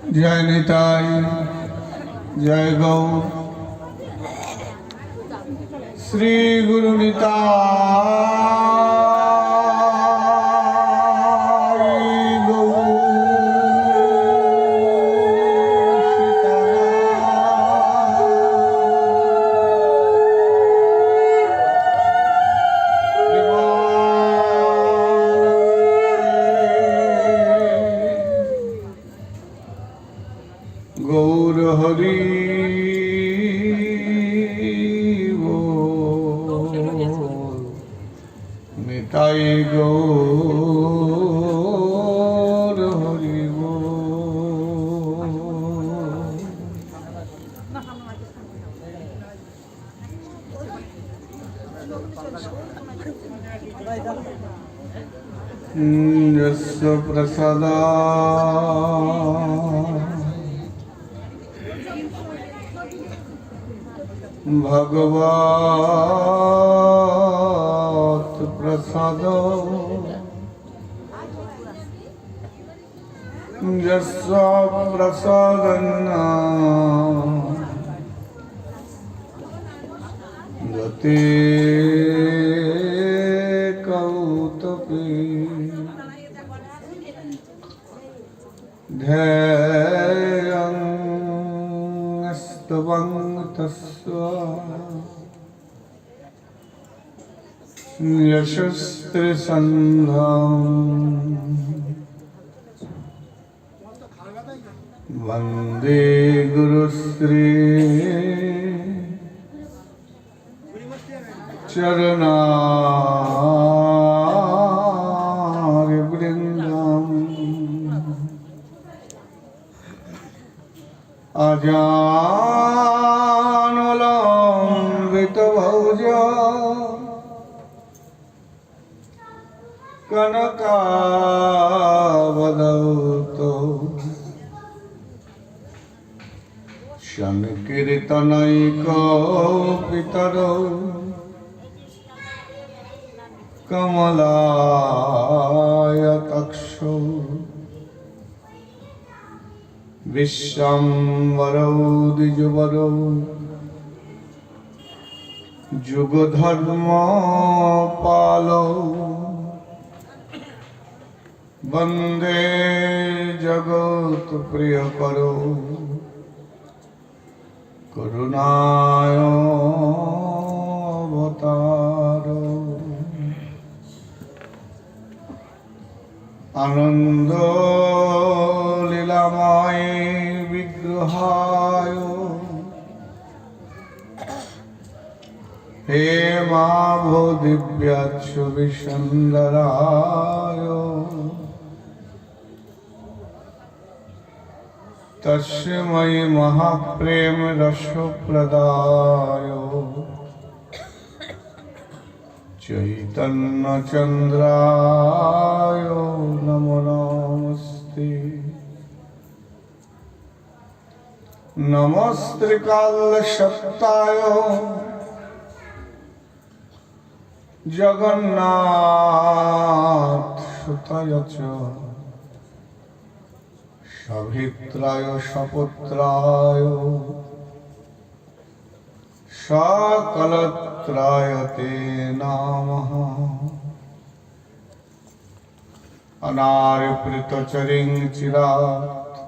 जय निताई जय गौ श्री गुरु निताई गौ गौर हरि निताई गौर हरि यस्य प्रसादा भगवत प्रसाद यस्य प्रसादन्ना गते कौतुके ध्येयं स्तवं तस्य यशस्त्रसन्धां वन्दे गुरुश्री चरणारविन्दम् अजानुलम्बितभुजा कनकावधौतो संकीर्तनैकपितरौ कमलायताक्षौ विश्वम्भरौ द्विजवरौ जुगधर्मपालौ वन्दे जगत्प्रियकरौ करुणावतारौ आनंद लीलामय विग्रहाय हे माभो दिव्याच्छ विसुन्दराय तस्मै महाप्रेम रसप्रदाय चैतन्य चंद्राय नमो नमस्ते नमस्त्रिकाल सत्ताय जगन्नाथ सुताय च सभित्राय सपुत्राय सकलत्राय ते नमः अनार्यपृतचरिं चिरात्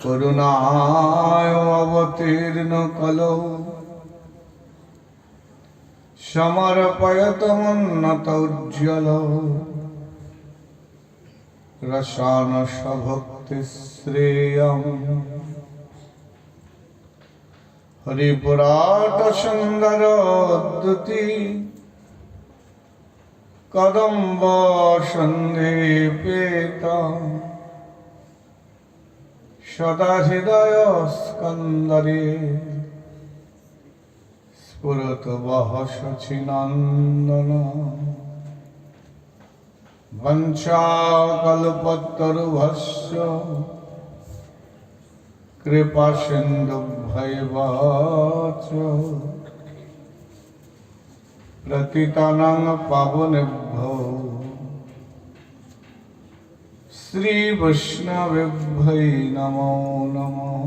करुणाय अवतीर्ण कलौ समर्पयतमुन्नत उज्ज्वलौ रसानस भक्ति श्रेयम् हरिपुराट सुंदर द्युति कदम्ब सन्धिपेत सदा हृदय स्कंदरे स्फुरत वह शचिनंदन वंशाकल्पतरुभ्यश्च कृपा सिन्धुभ्यैव च पतितानां पावनेभ्यो श्री वैष्णवेभ्यै नमो नमः।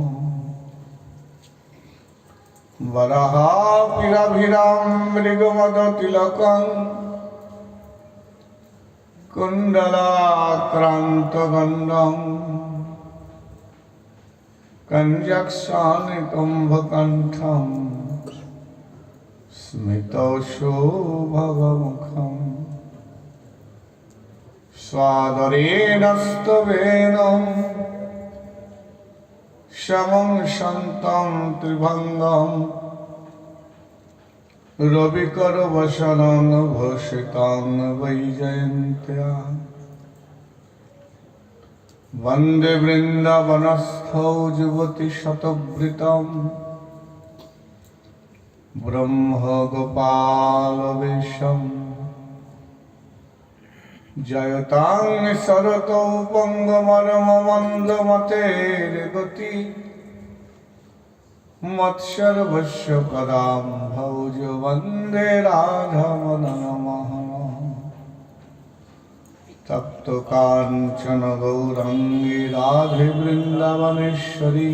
वराहापिरभिरां मृगमदतिलकं कुण्डलाक्रान्तगण्डं कञ्जक्शानिकुम्भकण्ठं स्मितशोभगमुखम् स्वादरेणस्तवेन शमं शन्तं त्रिभङ्गं रविकरवसनं भूषितं वैजयन्त्या वन्दे वृन्दावनस्थौ युवतिशतवृतं ब्रह्मगोपालवेशम् जयतां शरतौ पङ्गमरममन्दमतेर्गति मत्सर्वस्य पदाम्भोज वन्दे राधामदनमोहनम् तप्तकाञ्चन गौराङ्गी राधे वृन्दावनेश्वरी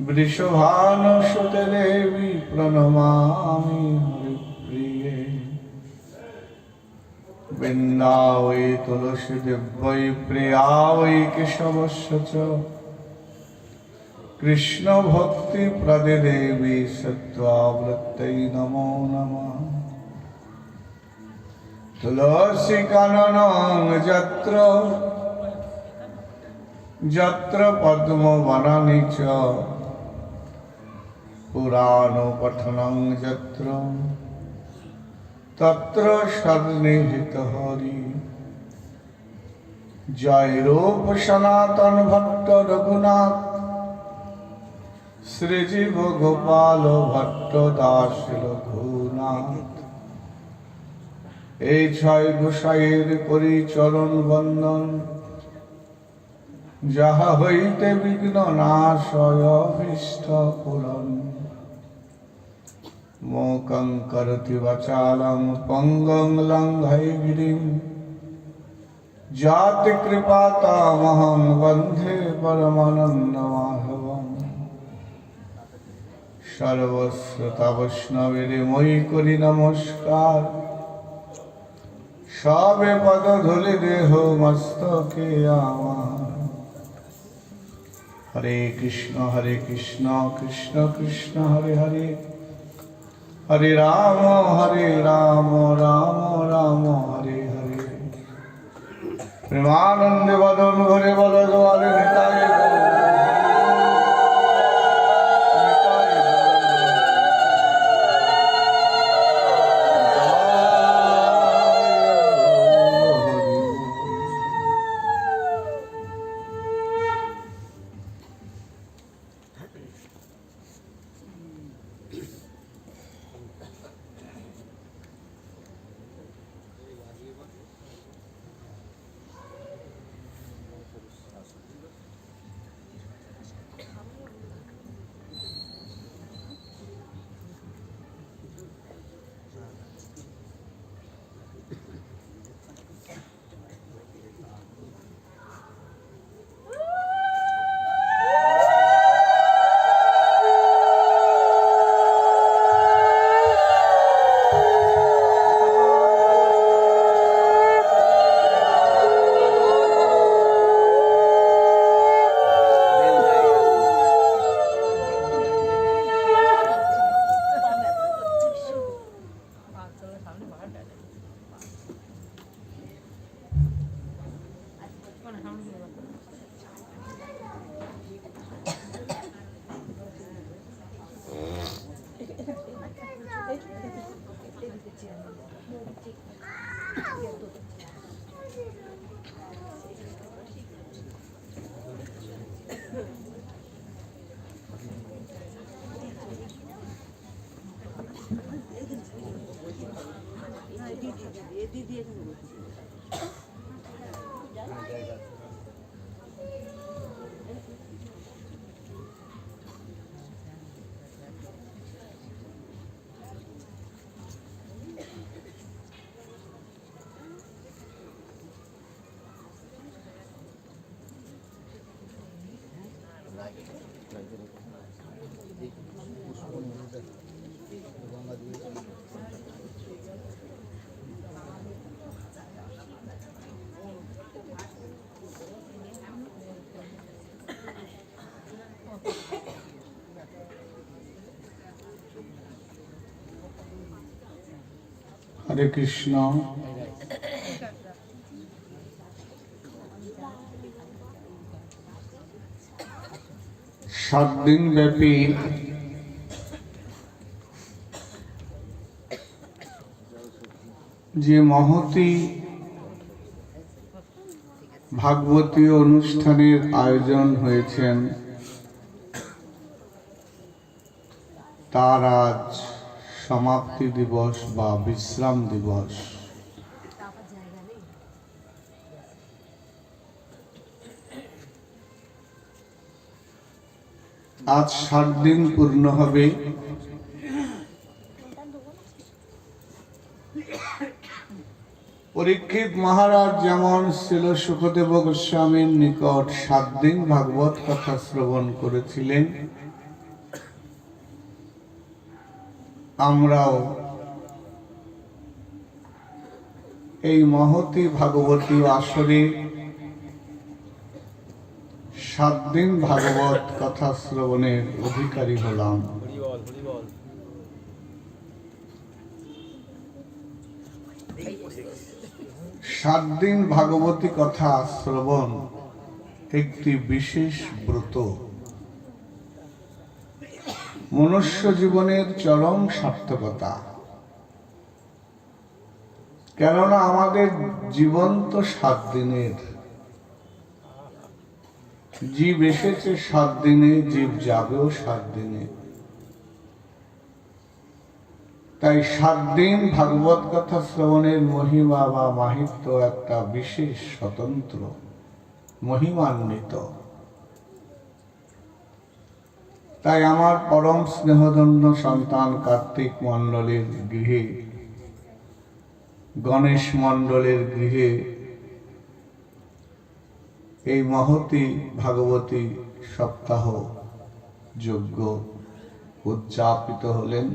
वृषभानुसुते देवी प्रणमामि हरिप्रिये वृन्दावै तुलसीदेव्यै प्रिया वै केशवस्य च कृष्णभक्तिप्रदे देवी सत्त्वावृत्तै नमो नमः। तुलसीकाननं यत्र यत्र पद्मवनानि च पुराणपठनं यत्र तत्र सन्निहितः हरि। जय रूप सनातन भट्ट रघुनाथ श्रीजीव गोपाल भट्ट दास रघुनाथ। এই ছয় গোসাইয়ের করি চরণ বন্দন, যাহা হইতে বিঘ্ন নাশয় অভীষ্ট পূরণ। মোকং করতি বাচালং পঙ্গং লঙ্ঘয়গিরিম জাতি কৃপাতামহং বন্ধে পরমানন্দ মাধবম। সর্বশ্রোতা বৈষ্ণবের মই করি নমস্কার, সবে পদ ধুলি দেহ মস্তকে আমার। হরে কৃষ্ণ কৃষ্ণ কৃষ্ণ হরে হরে, হরে রাম রাম রাম হরে হরে। প্রেমানন্দে বদন ভরে বল জোয়ারে নিতাই হরে কৃষ্ণ। সাত দিন ব্যাপী যে মহতী ভাগবতীয় অনুষ্ঠানের আয়োজন হয়েছেন, তার আজ সমাপ্তি দিবস বা বিশ্রাম দিবস। আজ 7 দিন পূর্ণ হবে। পরীক্ষিত মহারাজ যেমন ছিল সুখদেব গোস্বামীর নিকট 7 দিন ভাগবত কথা শ্রবণ করেছিলেন, আমরাও এই মহতী ভাগবতী আসরে 7 দিন ভাগবত কথা শ্রবণের অধিকারী হলাম। 7 দিন ভাগবতী কথা শ্রবণ একটি বিশেষ ব্রত, মনুষ্য জীবনের চরম সার্থকতা। কেননা আমাদের জীবন তো 7 দিনের। জীব এসেছে 7 দিনে, জীব যাবেও 7 দিনে। তাই 7 দিন ভাগবত কথা শ্রবণের মহিমা বা মাহাত্ম্য একটা বিশেষ স্বতন্ত্র মহিমান্বিত। তাই আমার পরম স্নেহধন্য সন্তান কার্তিক মণ্ডলের গৃহে, গণেশ মণ্ডলের গৃহে এই মহতী ভাগবতী সপ্তাহ যজ্ঞ উদযাপিত হলেন।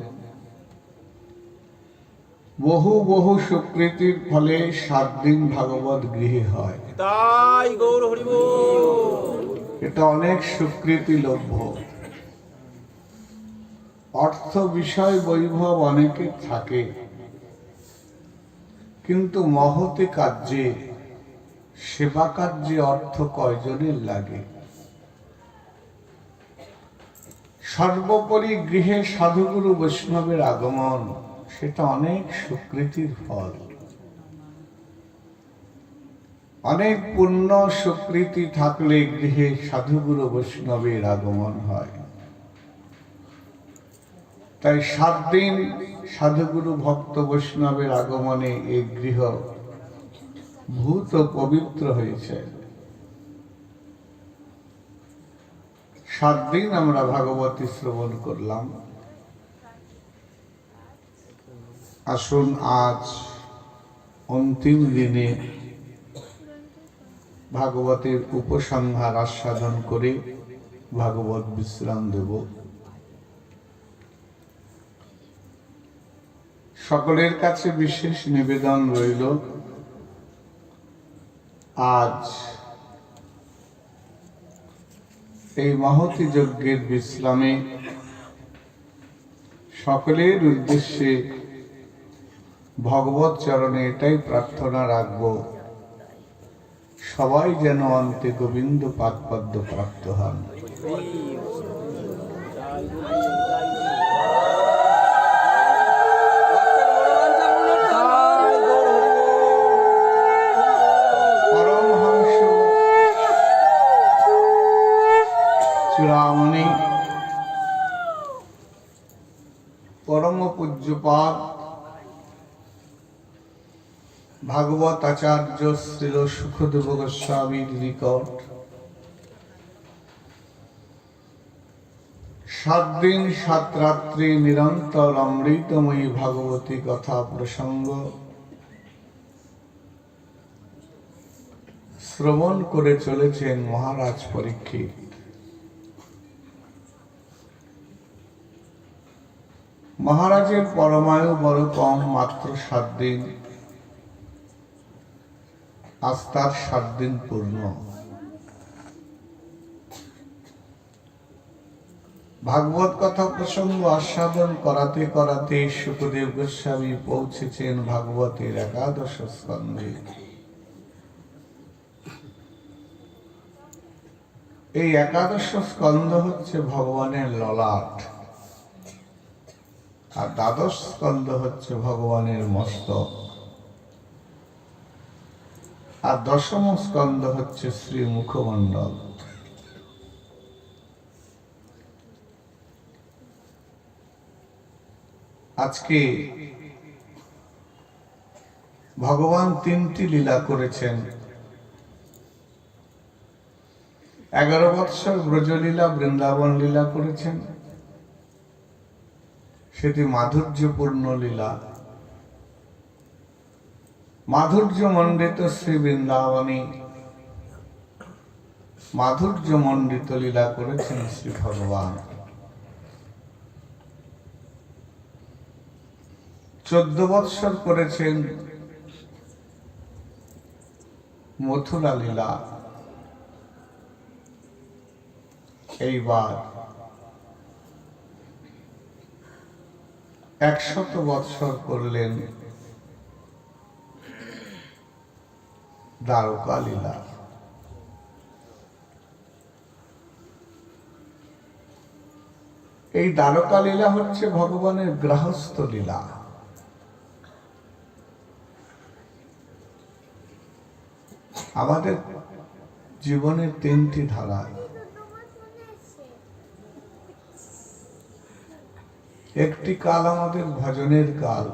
বহু বহু সুকৃতির ফলে 7 দিন ভাগবত গৃহে হয়। তাই গৌর হরি বল। এটা অনেক সুকৃতি লভ্য। অর্থ বিষয় বৈভব অনেকের থাকে, কিন্তু মহতী কার্যে, সেবা কার্যে অর্থ কয়জনের লাগে? সর্বোপরি গৃহে সাধুগুরু বৈষ্ণবের আগমন, সেটা অনেক সুকৃতির ফল। অনেক পুণ্য সুকৃতি থাকলে গৃহে সাধুগুরু বৈষ্ণবের আগমন হয়। তাই 7 দিন সাধুগুরু ভক্ত বৈষ্ণবের আগমনে এই গৃহ ভূত পবিত্র হয়েছে। 7 দিন আমরা ভাগবতী শ্রবণ করলাম। আসুন আজ অন্তিম দিনে ভাগবতের উপসংহার আস্বাদন করে ভাগবত বিশ্রাম দেব। সকলের কাছে বিশেষ নিবেদন রইল, আজ এই মহতী যজ্ঞের বিশ্রামে সকলের উদ্দেশ্যে ভগবত চরণে এটাই প্রার্থনা রাখব, সবাই যেন অন্তে গোবিন্দ পাদপদ্ম প্রাপ্ত হন। পরমহংস চূড়ামণি পরম পূজ্যপাদ ভাগবত আচার্য শ্রীল সুখদেব গোস্বামীর নিকট 7 দিন 7 রাত্রি নিরন্তর অমৃতময়ী ভাগবতী কথা প্রসঙ্গ শ্রবণ করে চলেছেন মহারাজ পরীক্ষিত। মহারাজের পরমায়ু বড় কম, মাত্র 7 দিন। আজ তার 7 দিন পূর্ণ। ভাগবত কথা প্রসঙ্গ আস্বাদন করাতে করাতে শুকদেব গোস্বামী পৌঁছেছেন ভাগবতের 11 স্কন্ধে। এই 11 স্কন্ধ হচ্ছে ভগবানের ললাট, আর 12 স্কন্ধ হচ্ছে ভগবানের মস্তক, আর 10ম স্কন্ধ হচ্ছে শ্রী মুখমণ্ডল। আজকে ভগবান 3টি লীলা করেছেন। 11 বৎসর ব্রজলীলা, বৃন্দাবন লীলা করেছেন, সেটি মাধুর্যপূর্ণ লীলা। মাধুর্য মণ্ডিত শ্রী বৃন্দাবনী, মাধুর্য মণ্ডিত লীলা করেছেন শ্রী ভগবান। 14 বৎসর করেছেন মথুরা লীলা। এইবার 100 বৎসর করলেন দ্বারকা লীলা। এই দ্বারকা লীলা হচ্ছে ভগবানের গৃহস্থ লীলা। আমাদের জীবনের 3টি ধারা। একটি কাল আমাদের ভজনের কাল,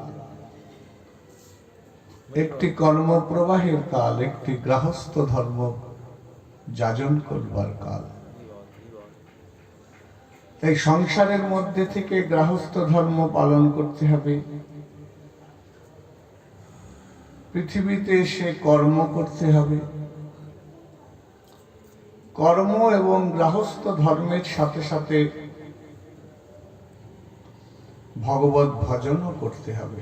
একটি কর্মপ্রবাহের কাল, একটি গৃহস্থ ধর্ম যাজন করবার কাল। তাই সংসারের মধ্যে থেকে গৃহস্থ ধর্ম পালন করতে হবে, পৃথিবীতে এসে কর্ম করতে হবে। কর্ম এবং গৃহস্থ ধর্মের সাথে সাথে ভগবত ভজনও করতে হবে।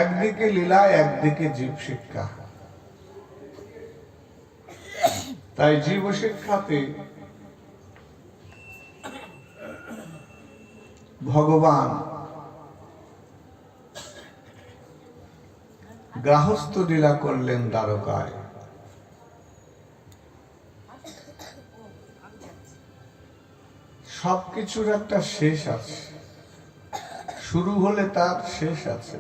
একদিকে লীলা, একদিকে জীব শিক্ষা। তাই জীব শিক্ষাতে ভগবান গৃহস্থ লীলা করলেন দ্বারকায়। সবকিছুর একটা শেষ আছে, শুরু হলে তার শেষ আছে।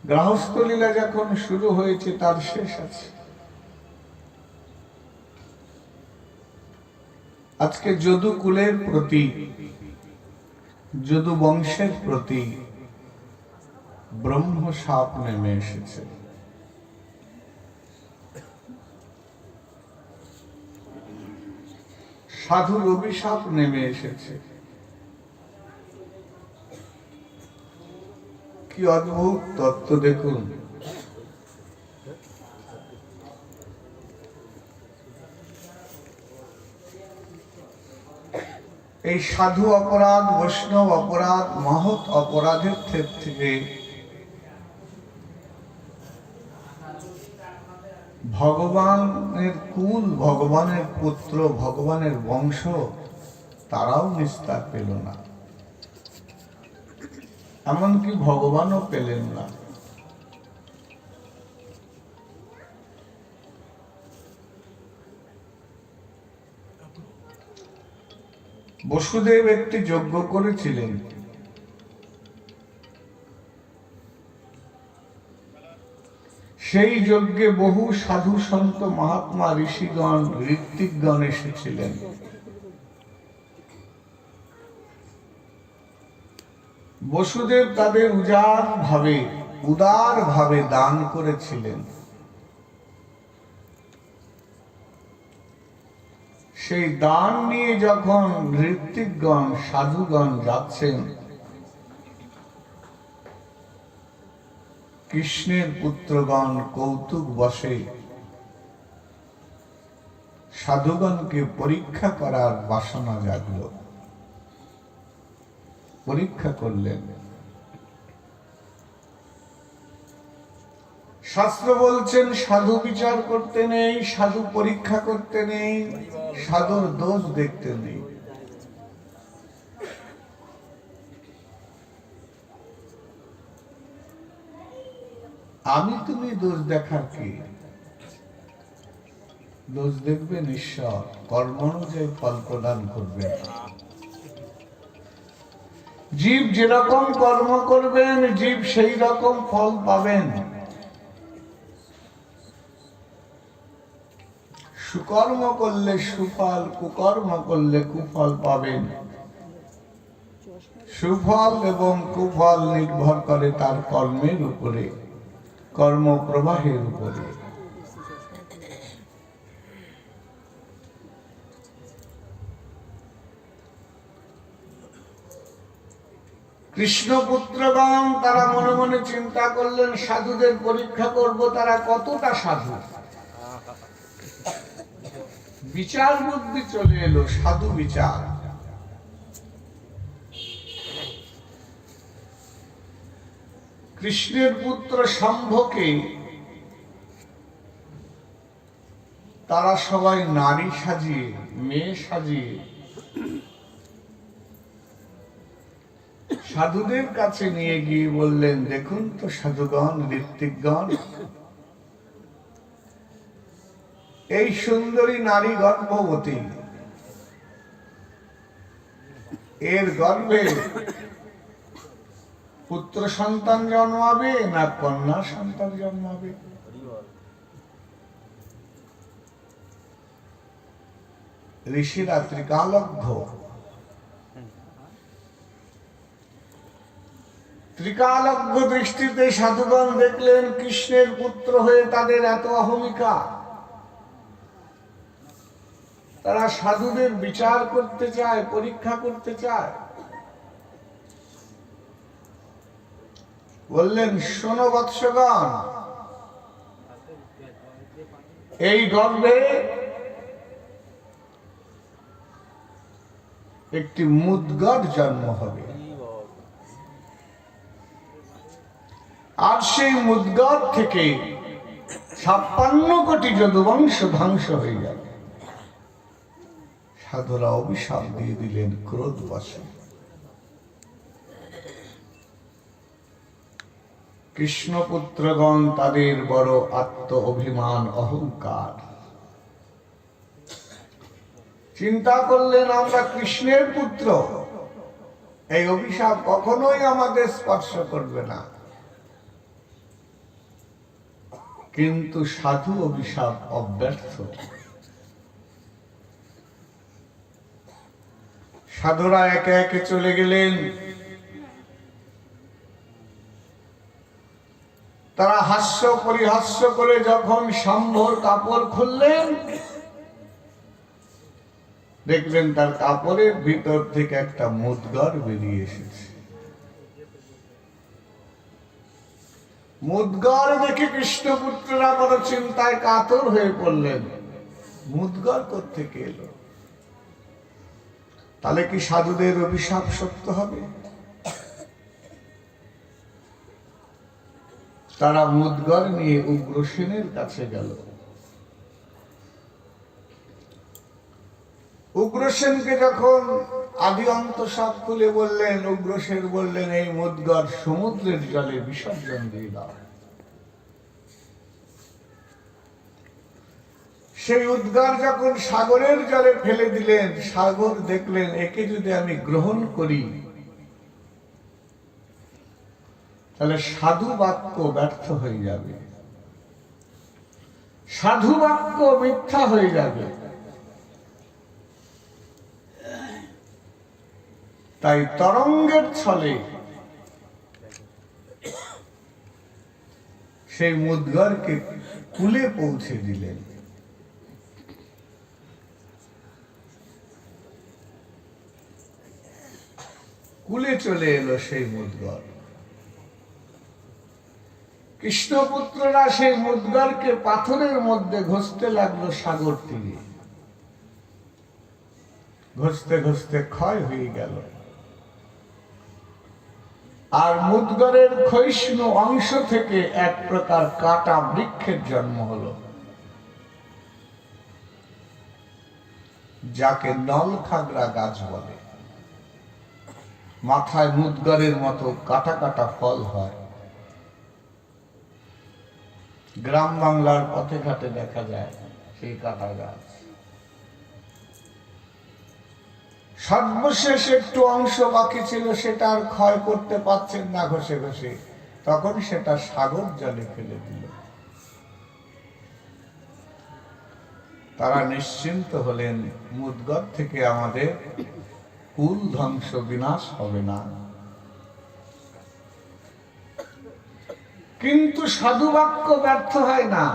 গৃহস্থ লীলা যখন শুরু হয়েছে তার শেষ আছে। আজকে যদু কুলের প্রতি, যদু বংশের প্রতি ব্রহ্ম শাপ নেমে এসেছে। সাধুর অভিশাপ নেমে এসেছে। কি অদ্ভুত তত্ত্ব দেখুন। এই সাধু অপরাধ, বৈষ্ণব অপরাধ, মহৎ অপরাধের থেকে ভগবানের কুল, ভগবানের পুত্র, ভগবানের বংশ তারাও নিস্তার পেল না, এমনকি ভগবানও পেলেন না। বসুদেব একটি যজ্ঞ করেছিলেন। সেই যজ্ঞে বহু সাধু সন্ত মহাত্মা ঋষিগণ ঋত্বিকগণ এসেছিলেন। বসুদেব তাদের উদার ভাবে দান করেছিলেন। সেই দান নিয়ে যখন ঋত্বিকগণ, সাধুগণ যাচ্ছেন, কৃষ্ণের পুত্রগণ কৌতুক বসে সাধুগণকে পরীক্ষা করার বাসনা জাগল। পরীক্ষা করলেন। শাস্ত্র বলছেন সাধু বিচার করতে নেই, সাধু পরীক্ষা করতে নেই, সাধুর দোষ দেখতে নেই। আমি তুমি দোষ দেখার কি? দোষ দেখবেন ঈশ্বর, কর্ম অনুযায়ী ফল প্রদান করবেন। জীব যেরকম কর্ম করবেন, জীব সেই রকম ফল পাবেন। সুকর্ম করলে সুফল, কুকর্ম করলে কুফল পাবেন। সুফল এবং কুফল নির্ভর করে তার কর্মের উপরে, কর্ম প্রবাহের উপরে। কৃষ্ণপুত্রগণ তারা মনে মনে চিন্তা করলেন সাধুদের পরীক্ষা করব, তারা কতটা সাধু। বিচার বুদ্ধি চলে এলো, সাধু বিচার। কৃষ্ণের পুত্র শম্ভকে তারা সবাই নারী সাজিয়ে, মেয়ে সাজিয়ে সাধুদের কাছে নিয়ে গিয়ে বললেন, দেখুন তো সাধুগণ, ঋত্বিকগণ, এই সুন্দরী নারী গর্ভবতী, এর গর্ভে পুত্র সন্তান জন্মাবে না কন্যা সন্তান জন্মাবে? ঋষিরা ত্রিকালজ্ঞ, ত্রিকালজ্ঞ দৃষ্টিতে সাধুগণ দেখলেন কৃষ্ণের পুত্র হয়ে তাদের এত অহমিকা। তারা সাধুদের বিচার করতে চায়, পরীক্ষা করতে চায়। বললেন, শোনো বৎসগণ, এই গর্ভে একটি মুদ্গর জন্ম হবে, আর সেই মুদ্গর থেকে 56 কোটি যদুবংশ ধ্বংস হয়ে যাবে। সাধুরা অভিশাপ দিয়ে দিলেন ক্রোধবশে। কৃষ্ণপুত্রগণ তাদের বড় আত্ম অভিমান, অহংকার, চিন্তা করলেন আমরা কৃষ্ণের পুত্র, এই অভিশাপ কখনোই আমাদের স্পর্শ করবে না। কিন্তু সাধু অভিশাপ অব্যর্থ। সাধুরা একে একে চলে গেলেন। তারা হাস্য পরিহাস্য করে যখন শম্ভর কাপড় খুললেন, দেখলেন তার কাপড়ের ভিতর থেকে একটা মুদ্গর বেরিয়ে এসেছে। মুদ্গর দেখে কৃষ্ণপুত্ররা বড় চিন্তায় কাতর হয়ে পড়লেন। মুদ্গর কোত্থেকে এলো? তাহলে কি সাধুদের অভিশাপ সত্য হবে? তারা মুদ্গর নিয়ে উগ্রসেনের কাছে গেল। উগ্রসেনকে যখন আদি অন্ত সব খুলে বললেন, উগ্রসেন বললেন, এই মুদ্গর সমুদ্রের জলে বিসর্জন দিয়ে দাও। সেই উদ্গার যখন সাগরের জলে ফেলে দিলেন, সাগর দেখলেন একে যদি আমি গ্রহণ করি তাহলে সাধু বাক্য ব্যর্থ হয়ে যাবে, সাধু বাক্য মিথ্যা হয়ে যাবে। তাই তরঙ্গের ছলে সেই মুদ্গরকে কুলে পৌঁছে দিলেন। কুলে চলে এলো সেই মুদ্গর। কৃষ্ণপুত্ররা সেই মুদ্গরকে পাথরের মধ্যে ঘষতে লাগলো সাগর তীরে। ঘষতে ঘষতে ক্ষয় হয়ে গেল। আর মুদ্গরের ক্ষয়িষ্ণু অংশ থেকে এক প্রকার কাটা বৃক্ষের জন্ম হলো, যাকে নলখাগড়া গাছ বলে। মাথায় মুদ্গরের মতো কাটা কাটা ফল হয়। গ্রাম বাংলার পথে ঘাটে দেখা যায় সেই কাটা গাছ। সর্বশেষ একটু অংশ বাকি ছিল, সেটা আর ক্ষয় করতে পারছেন না ঘষে ঘষে, তখন সেটা সাগর জলে ফেলে দিল। তারা নিশ্চিন্ত হলেন, মুদ্গর থেকে আমাদের কুল ধ্বংস বিনাশ হবে না। কিন্তু সাধু বাক্য ব্যর্থ হয় না।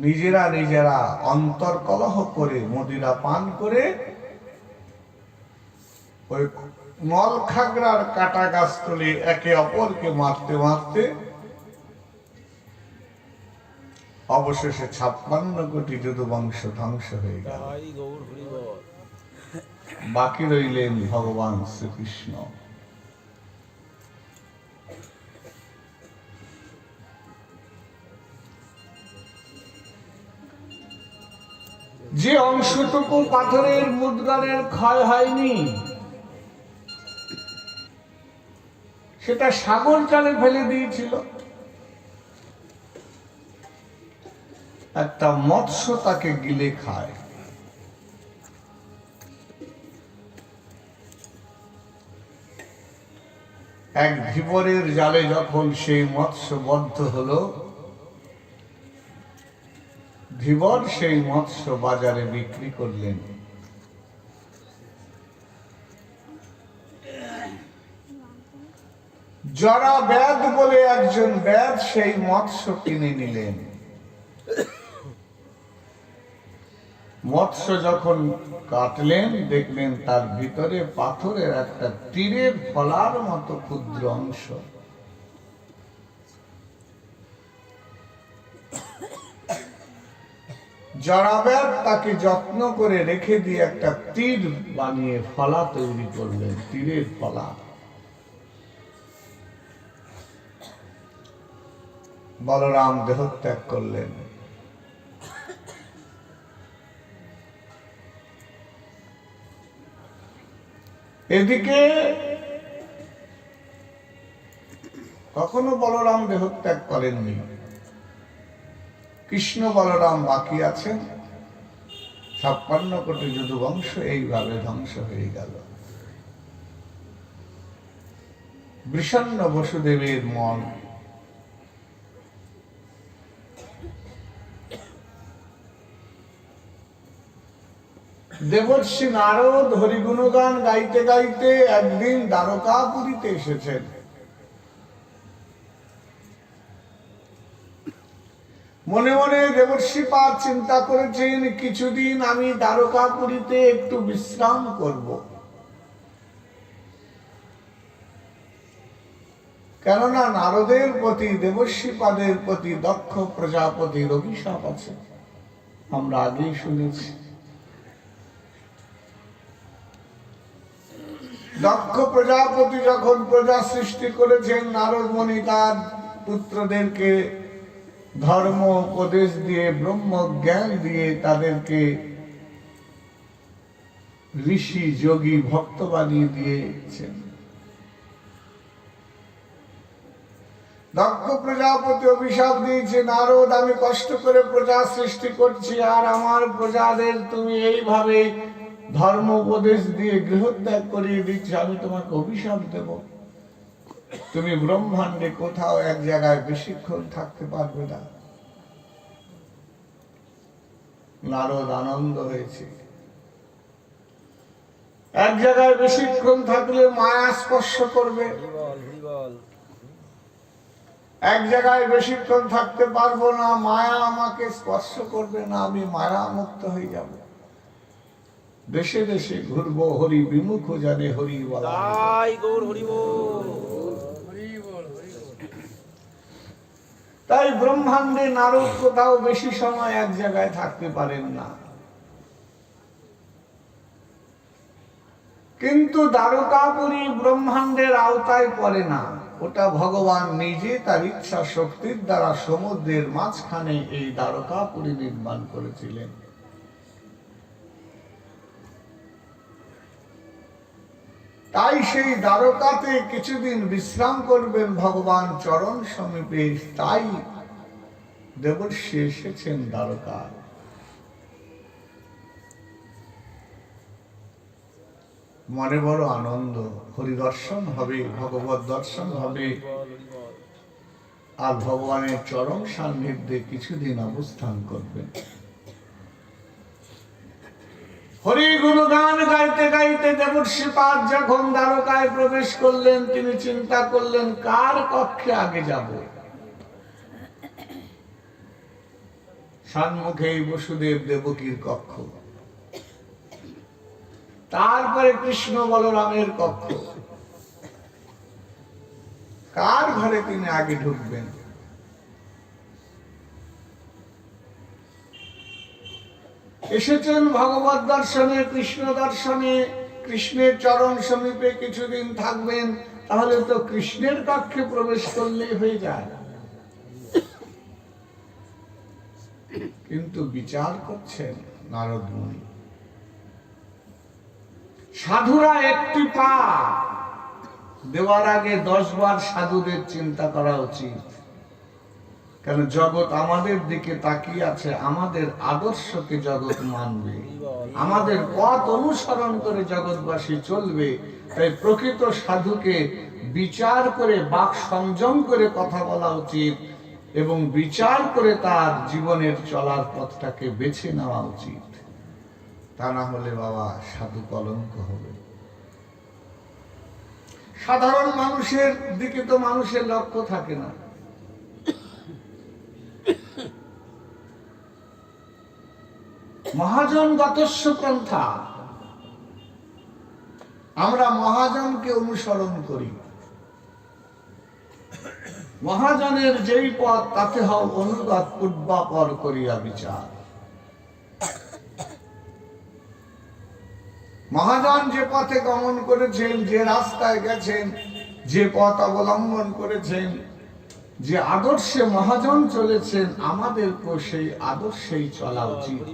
নিজেরা নিজেরা অন্তর্কলহ করে মদিরা পান করে ওই নলখাগড়ার কাটা গাছ তুলে একে অপরকে মারতে মারতে অবশেষে 56 কোটি যদুবংশ ধ্বংস হয়ে গেল। বাকি রইলেন ভগবান শ্রীকৃষ্ণ। যে অংশটুকু পাথরের মুদ্গরের ক্ষয় হয়নি, সেটা সাগর জলে ফেলে দিয়েছিল। একটা মৎস্য তাকে গিলে খায়। এক ধীবরের জালে যখন সেই মৎস্য বদ্ধ হলো, ধীবর সেই মৎস্য বাজারে বিক্রি করলেন। জরা ব্যাদ বলে একজন ব্যাদ সেই মৎস্য কিনে নিলেন। মৎস্য যখন কাটলেন, দেখলেন তার ভিতরে পাথরের একটা তীরের ফলার মতো ক্ষুদ্র অংশ। জরাব্যাদ তাকে যত্ন করে রেখে দিয়ে একটা তীর বানিয়ে ফলা তৈরি করলেন, তীরের ফলা। বলরাম দেহত্যাগ করলেন। এদিকে কখনো বলরাম দেহত্যাগ করেননি। কৃষ্ণ বলরাম বাকি আছেন। 56 কোটি যদুবংশ এইভাবে ধ্বংস হয়ে গেল। বিষণ্ণ বসুদেবের মন। দেবর্ষি নারদ হরিগুণগান গাইতে গাইতে একদিন দ্বারকাপুরীতে এসেছেন। মনে মনে দেবর্ষি পাদ চিন্তা করেছেন, কিছুদিন আমি দ্বারকাপুরীতে একটু বিশ্রাম করব। কেননা নারদের প্রতি, দেবর্ষি পাদের প্রতি দক্ষ প্রজাপতির অভিশাপ আছে, আমরা আগেই শুনেছি। দক্ষ প্রজাপতি যখন প্রজা সৃষ্টি করেছেন, নারদ মুনি তার পুত্রদেরকে ধর্ম উপদেশ দিয়ে, ব্রহ্ম জ্ঞান দিয়ে তাদেরকে ঋষি যোগী ভক্ত বানিয়ে দিয়েছেন। দক্ষ প্রজাপতি অভিশাপ দিয়েছে, নারদ আমি কষ্ট করে প্রজা সৃষ্টি করছি, আর আমার প্রজাদের তুমি এইভাবে ধর্ম উপদেশ দিয়ে গৃহত্যাগ করিয়ে দিচ্ছ, আমি তোমাকে অভিশাপ দেব। তুমি ব্রহ্মাণ্ডে কোথাও এক জায়গায় বেশিক্ষণ থাকতে পারবে না। নারদ আনন্দ হয়েছে। এক জায়গায় বেশিক্ষণ থাকলে মায়া স্পর্শ করবে, এক জায়গায় বেশিক্ষণ থাকতে পারবো না, মায়া আমাকে স্পর্শ করবে না, আমি মায়া মুক্ত হয়ে যাব। দেশে দেশে ঘুরবো, হরি বিমুখ জানে হরি বলা। তাই ব্রহ্মাণ্ডে নারদ কোথাও বেশি সময় এক জায়গায় থাকতে পারেন না। কিন্তু দ্বারকাপুরী ব্রহ্মাণ্ডের আওতায় পড়ে না, ওটা ভগবান নিজে তার ইচ্ছা শক্তির দ্বারা সমুদ্রের মাঝখানে এই দ্বারকাপুরী নির্মাণ করেছিলেন। তাই সেই দ্বারকাতে কিছুদিন বিশ্রাম করবেন ভগবান চরণ সমীপে। তাই দেবর্ষি এসেছেন দ্বারকায়। মনে বড় আনন্দ, হরিদর্শন হবে, ভগবত দর্শন হবে, আর ভগবানের চরম সান্নিধ্যে কিছুদিন অবস্থান করবেন। হরি গুণগান গাইতে গাইতে দেবর্ষি পাদ যখন দ্বারকায় প্রবেশ করলেন, তিনি চিন্তা করলেন কার কক্ষে আগে যাব। সম্মুখেই বসুদেব দেবকীর কক্ষ, তারপরে কৃষ্ণ বলরামের কক্ষ। কার ঘরে তিনি আগে ঢুকবেন? এসেছেন ভগবত দর্শনে, কৃষ্ণ দর্শনে, কৃষ্ণের চরণ সমীপে কিছুদিন থাকবেন, তাহলে তো কৃষ্ণের কক্ষে প্রবেশ করলেই হয়ে যায়। কিন্তু বিচার করছেন নারদ মুনি, সাধুরা একটি পা দেওয়ার আগে 10 বার সাধুদের চিন্তা করা উচিত। কেন জগৎ আমাদের দিকে তাকিয়ে আছে, আমাদের আদর্শকে জগৎ মানবে, আমাদের পথ অনুসরণ করে জগৎবাসী চলবে। তাই প্রকৃত সাধুকে বিচার করে বাক সংযম করে কথা বলা উচিত এবং বিচার করে তার জীবনের চলার পথটাকে বেছে নেওয়া উচিত। তা না হলে বাবা সাধু কলঙ্ক হবে। সাধারণ মানুষের দিকে তো মানুষের লক্ষ্য থাকে না। মহাজন গতস্য পন্থা, আমরা মহাজনকে অনুসরণ করি। মহাজনের যেই পথ তাতে হও অনুগত, পূর্বাপর করিয়া বিচার। মহাজন যে পথে গমন করেছেন, যে রাস্তায় গেছেন, যে পথ অবলম্বন করেছেন, যে আদর্শে মহাজন চলেছেন, আমাদেরকেও সেই আদর্শেই চলা উচিত।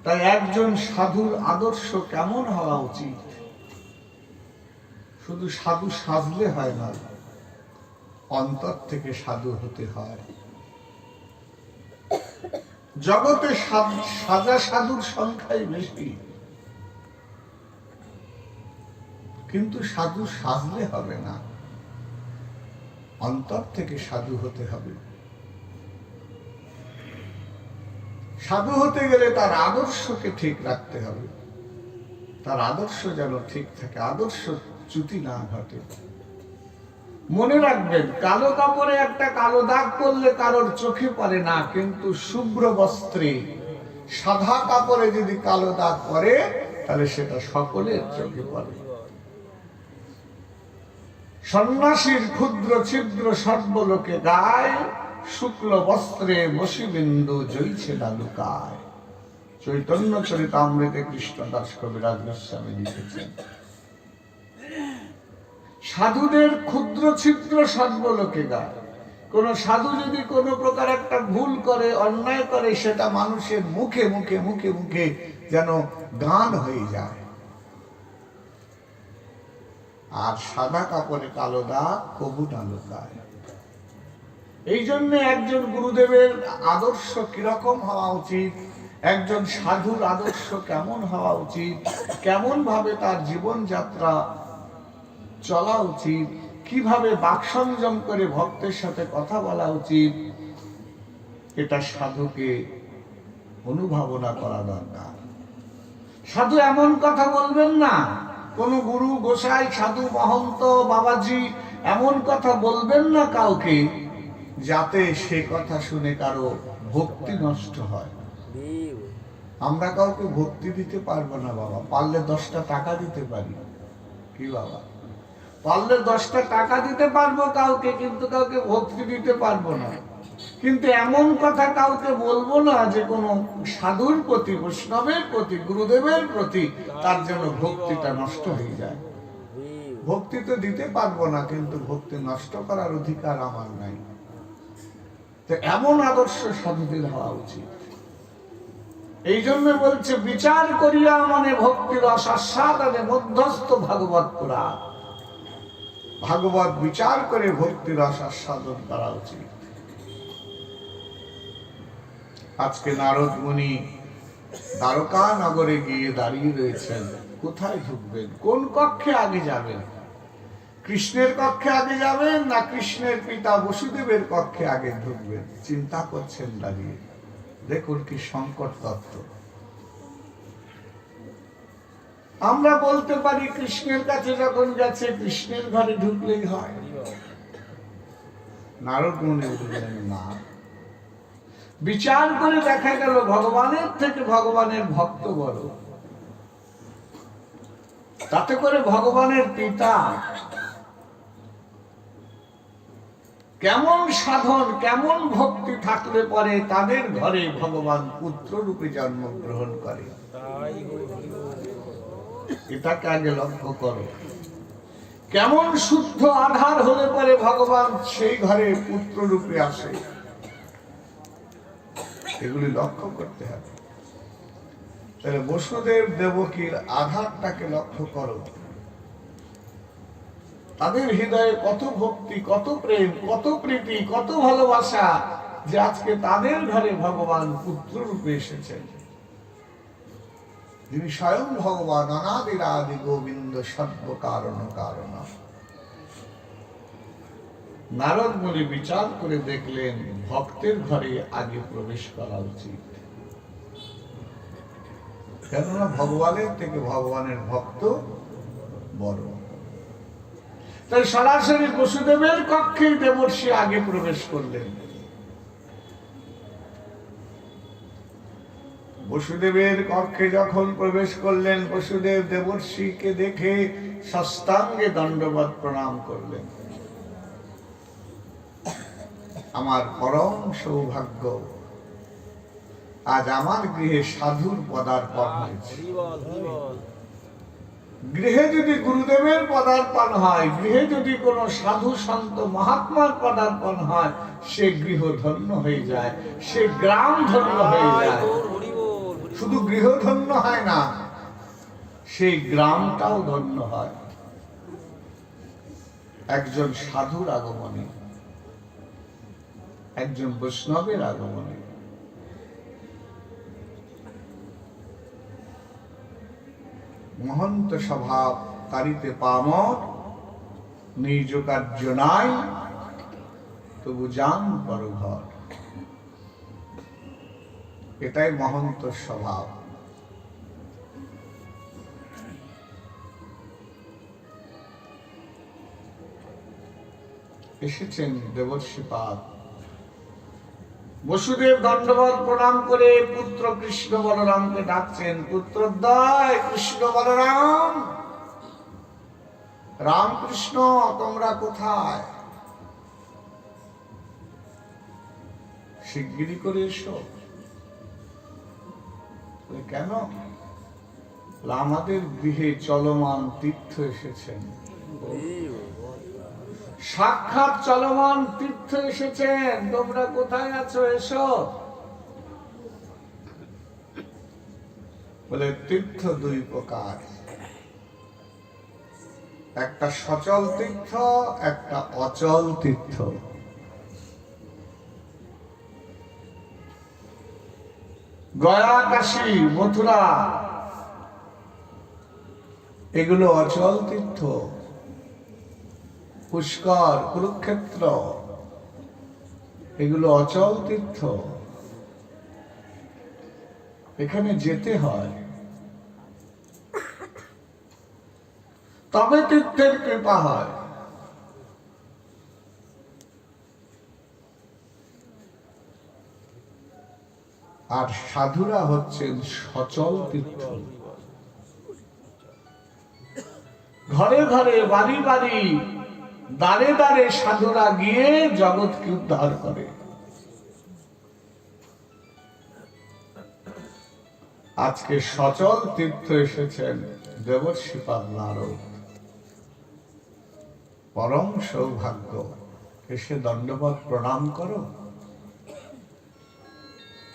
তাই একজন সাধুর আদর্শ কেমন হওয়া উচিত? শুধু সাধু সাজলে হয় না, অন্তর থেকে সাধু হতে হয়। জগতে সাজা সাধুর সংখ্যাই বেশি, কিন্তু সাধু সাজলে হবে না, অন্তর থেকে সাধু হতে হবে। সাধু হতে গেলে তার আদর্শকে ঠিক রাখতে হবে, তার আদর্শ যেন ঠিক থাকে, আদর্শ চ্যুতি না ঘটে। মনে রাখবেন, কালো কাপড়ে একটা কালো দাগ পড়লে কারোর চোখে পড়ে না, কিন্তু শুভ্র বস্ত্রে সাদা কাপড়ে যদি কালো দাগ পড়ে তাহলে সেটা সকলের চোখে পড়ে। সন্ন্যাসীর ক্ষুদ্র ছিদ্র সর্বলোকে গায়, শুক্ল বস্ত্রে বসিবিন্দু জ্বলছে লালুকায়। চৈতন্য চরিতামৃতে কৃষ্ণদাস কবিরাজ গোস্বামী লিখেছেন, সাধুদের ক্ষুদ্র ছিদ্র সর্বলোকে গায়। কোন সাধু যদি কোনো প্রকার একটা ভুল করে, অন্যায় করে, সেটা মানুষের মুখে মুখে মুখে মুখে যেন গান হয়ে যায়। আর সাদা কাপড়ে কালো দাগ কবু না লুকায়। এই জন্য একজন গুরুদেবের আদর্শ কিরকম হওয়া উচিত, একজন সাধুর আদর্শ কেমন হওয়া উচিত, কেমন ভাবে তার জীবনযাত্রা চলা উচিত, কিভাবে বাক সংযম করে ভক্তের সাথে কথা বলা উচিত, এটা সাধুকে অনুধাবনা করা দরকার। সাধু এমন কথা বলবেন না, কোন গুরু গোসাই সাধু মহন্ত বাবাজি এমন কথা বলবেন না কাউকে যাতে সে কথা শুনে কারো ভক্তি নষ্ট হয়। আমরা কাউকে ভক্তি দিতে পারবো না বাবা, পারলে 10টা টাকা দিতে পারি, কি বাবা? পারলে 10টা টাকা দিতে পারবো কাউকে, কিন্তু কাউকে ভক্তি দিতে পারবো না। কিন্তু এমন কথা কাউকে বলবো না যে কোনো সাধুর প্রতি, বৈষ্ণবের প্রতি, গুরুদেবের প্রতি তার জন্য ভক্তিটা নষ্ট হয়ে যায়। ভক্তি তো দিতে পারবো না, কিন্তু ভক্তি নষ্ট করার অধিকার আমার নাই। তো এমন আদর্শ সাধুদের হওয়া উচিত। এই জন্য বলছে, বিচার করিয়া মানে ভক্তির অসাস্বাদনে মধ্যস্থ ভাগবত পুরাণ। ভাগবত বিচার করে ভক্তির আস্বাদন করা উচিত। আজকে নারদ মুনি দ্বারকা নগরে গিয়ে দাঁড়িয়ে রয়েছেন। কোথায় ঢুকবেন? কোন কক্ষে আগে যাবেন? কৃষ্ণের কক্ষে আগে যাবেন না কৃষ্ণের পিতা বসুদেবের কক্ষে আগে ঢুকবেন? চিন্তা করছেন দাঁড়িয়ে। দেখুন কি সংকট তত্ত্ব। আমরা বলতে পারি কৃষ্ণের কাছে যখন গেছে কৃষ্ণের ঘরে ঢুকলেই হয়। নারদ মুনি বললেন না। বিচার করে দেখা গেল ভগবানের থেকে ভগবানের ভক্ত বড়। তাতে করে ভগবানের পিতা কেমন সাধন, কেমন ভক্তি থাকলে পরে তাদের ঘরে ভগবান পুত্র রূপে জন্মগ্রহণ করে। এটাকে আগে লক্ষ্য করো। কেমন শুদ্ধ আধার হলে পরে ভগবান সেই ঘরে পুত্র রূপে আসে, এগুলি লক্ষ্য করতে হবে। তাহলে বসুদেব দেবকীর আধারটাকে লক্ষ্য করো। তাদের হৃদয়ে কত ভক্তি, কত প্রেম, কত প্রীতি, কত ভালোবাসা, যে আজকে তাদের ঘরে ভগবান পুত্র রূপে এসেছেন। যিনি স্বয়ং ভগবান, অনাদির আদি গোবিন্দ, সর্ব কারণ কারণ। নারদ মুনি বিচার করে দেখলেন ভক্তের ঘরে আগে প্রবেশ করা উচিত। কেননা ভগবানের থেকে ভগবানের ভক্ত বড়। তাই সরাসরি বসুদেবের কক্ষে দেবর্ষি আগে প্রবেশ করলেন। বসুদেবের কক্ষে যখন প্রবেশ করলেন, বসুদেব দেবর্ষিকে দেখে সাষ্টাঙ্গে দণ্ডবত প্রণাম করলেন। আমার পরম সৌভাগ্য, আজ আমার গৃহে সাধুর পদার্পণ হয়েছে। গৃহে যদি গুরুদেবের পদার্পণ হয়, গৃহে যদি কোনো সাধু সন্ত মহাত্মার পদার্পণ হয়, সে গৃহ ধন্য হয়ে যায়, সে গ্রাম ধন্য হয়ে যায়। শুধু গৃহ ধন্য হয় না, সেই গ্রামটাও ধন্য হয় একজন সাধুর আগমনে, একজন বৈষ্ণবের আগমনে। মহন্ত স্বভাব কারিতে পামর, নিজ কার্য নাই তবু যান পরঘর। এটাই মহন্ত স্বভাব। এসেছেন দেবর্ষিপাদ। বসুদেব দণ্ডবত প্রণাম করে পুত্র কৃষ্ণ বলরামকে ডাকছেন, পুত্রদ্বয় কৃষ্ণ বলরাম, রামকৃষ্ণ তোমরা কোথায়? শিগগিরি করে এসো। কেন? আমাদের গৃহে চলমান তীর্থ এসেছেন, সাক্ষাৎ চলমান তীর্থ এসেছেন, তোমরা কোথায় আছো, এসো। বলে তীর্থ দুই প্রকার, একটা সচল তীর্থ, একটা অচল তীর্থ। গয়া, কাশী, মথুরা এগুলো অচল তীর্থ। পুষ্কর, কুরুক্ষেত্র এগুলো অচল তীর্থ। এখানে যেতে হয়, তবে তীর্থের কৃপা হয়। আর সাধুরা হচ্ছেন সচল তীর্থ। ঘরে ঘরে বাড়ি বাড়ি দ্বারে দ্বারে সাধুরা গিয়ে জগৎকে উদ্ধার করে। আজকে সচল তীর্থ এসেছেন দেবর্ষিপাদ নারদ, পরম সৌভাগ্য। এসে দণ্ডবত প্রণাম করো।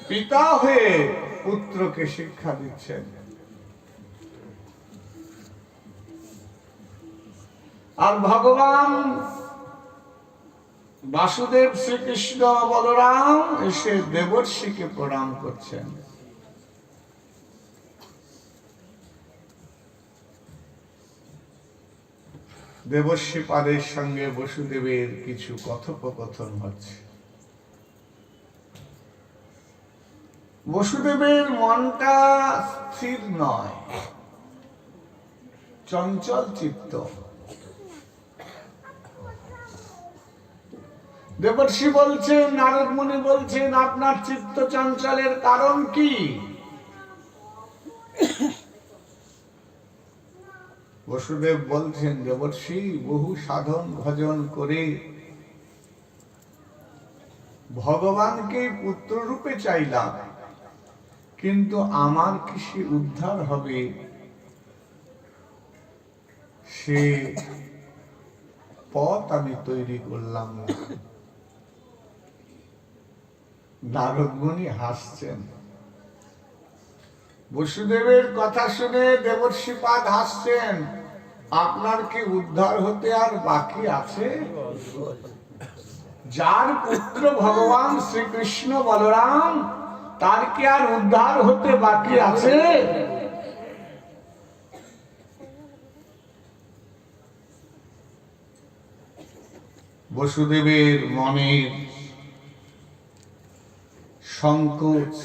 পিতা হয়ে পুত্রকে শিক্ষা দিচ্ছেন। আর ভগবান বাসুদেব শ্রীকৃষ্ণ বলরাম এসে দেবর্ষিকে প্রণাম করছেন। দেবর্ষি পাদের সঙ্গে বসুদেবের কিছু কথোপকথন হচ্ছে। বসুদেবের মনটা স্থির নয়, চঞ্চল চিত্ত। দেবর্ষি বলছেন, নারদ মুনি বলছেন, আপনার চিত্ত চঞ্চলের কারণ কি? বসুদেব বলছেন, দেবর্ষি, বহু সাধন ভজন করে ভগবানকে পুত্র রূপে চাইলাম, কিন্তু আমার কিসে উদ্ধার হবে সে পথ আমি তৈরি করলাম না। নারদ মুনি হাসছেন। বসুদেবের কথা শুনে দেবর্ষিপাদ হাসছেন। আপনার কি উদ্ধার হতে আর বাকি আছে? যার পুত্র ভগবান শ্রীকৃষ্ণ বলরাম, তার কি আর উদ্ধার হতে বাকি আছে? বসুদেবের মনের সংকোচ,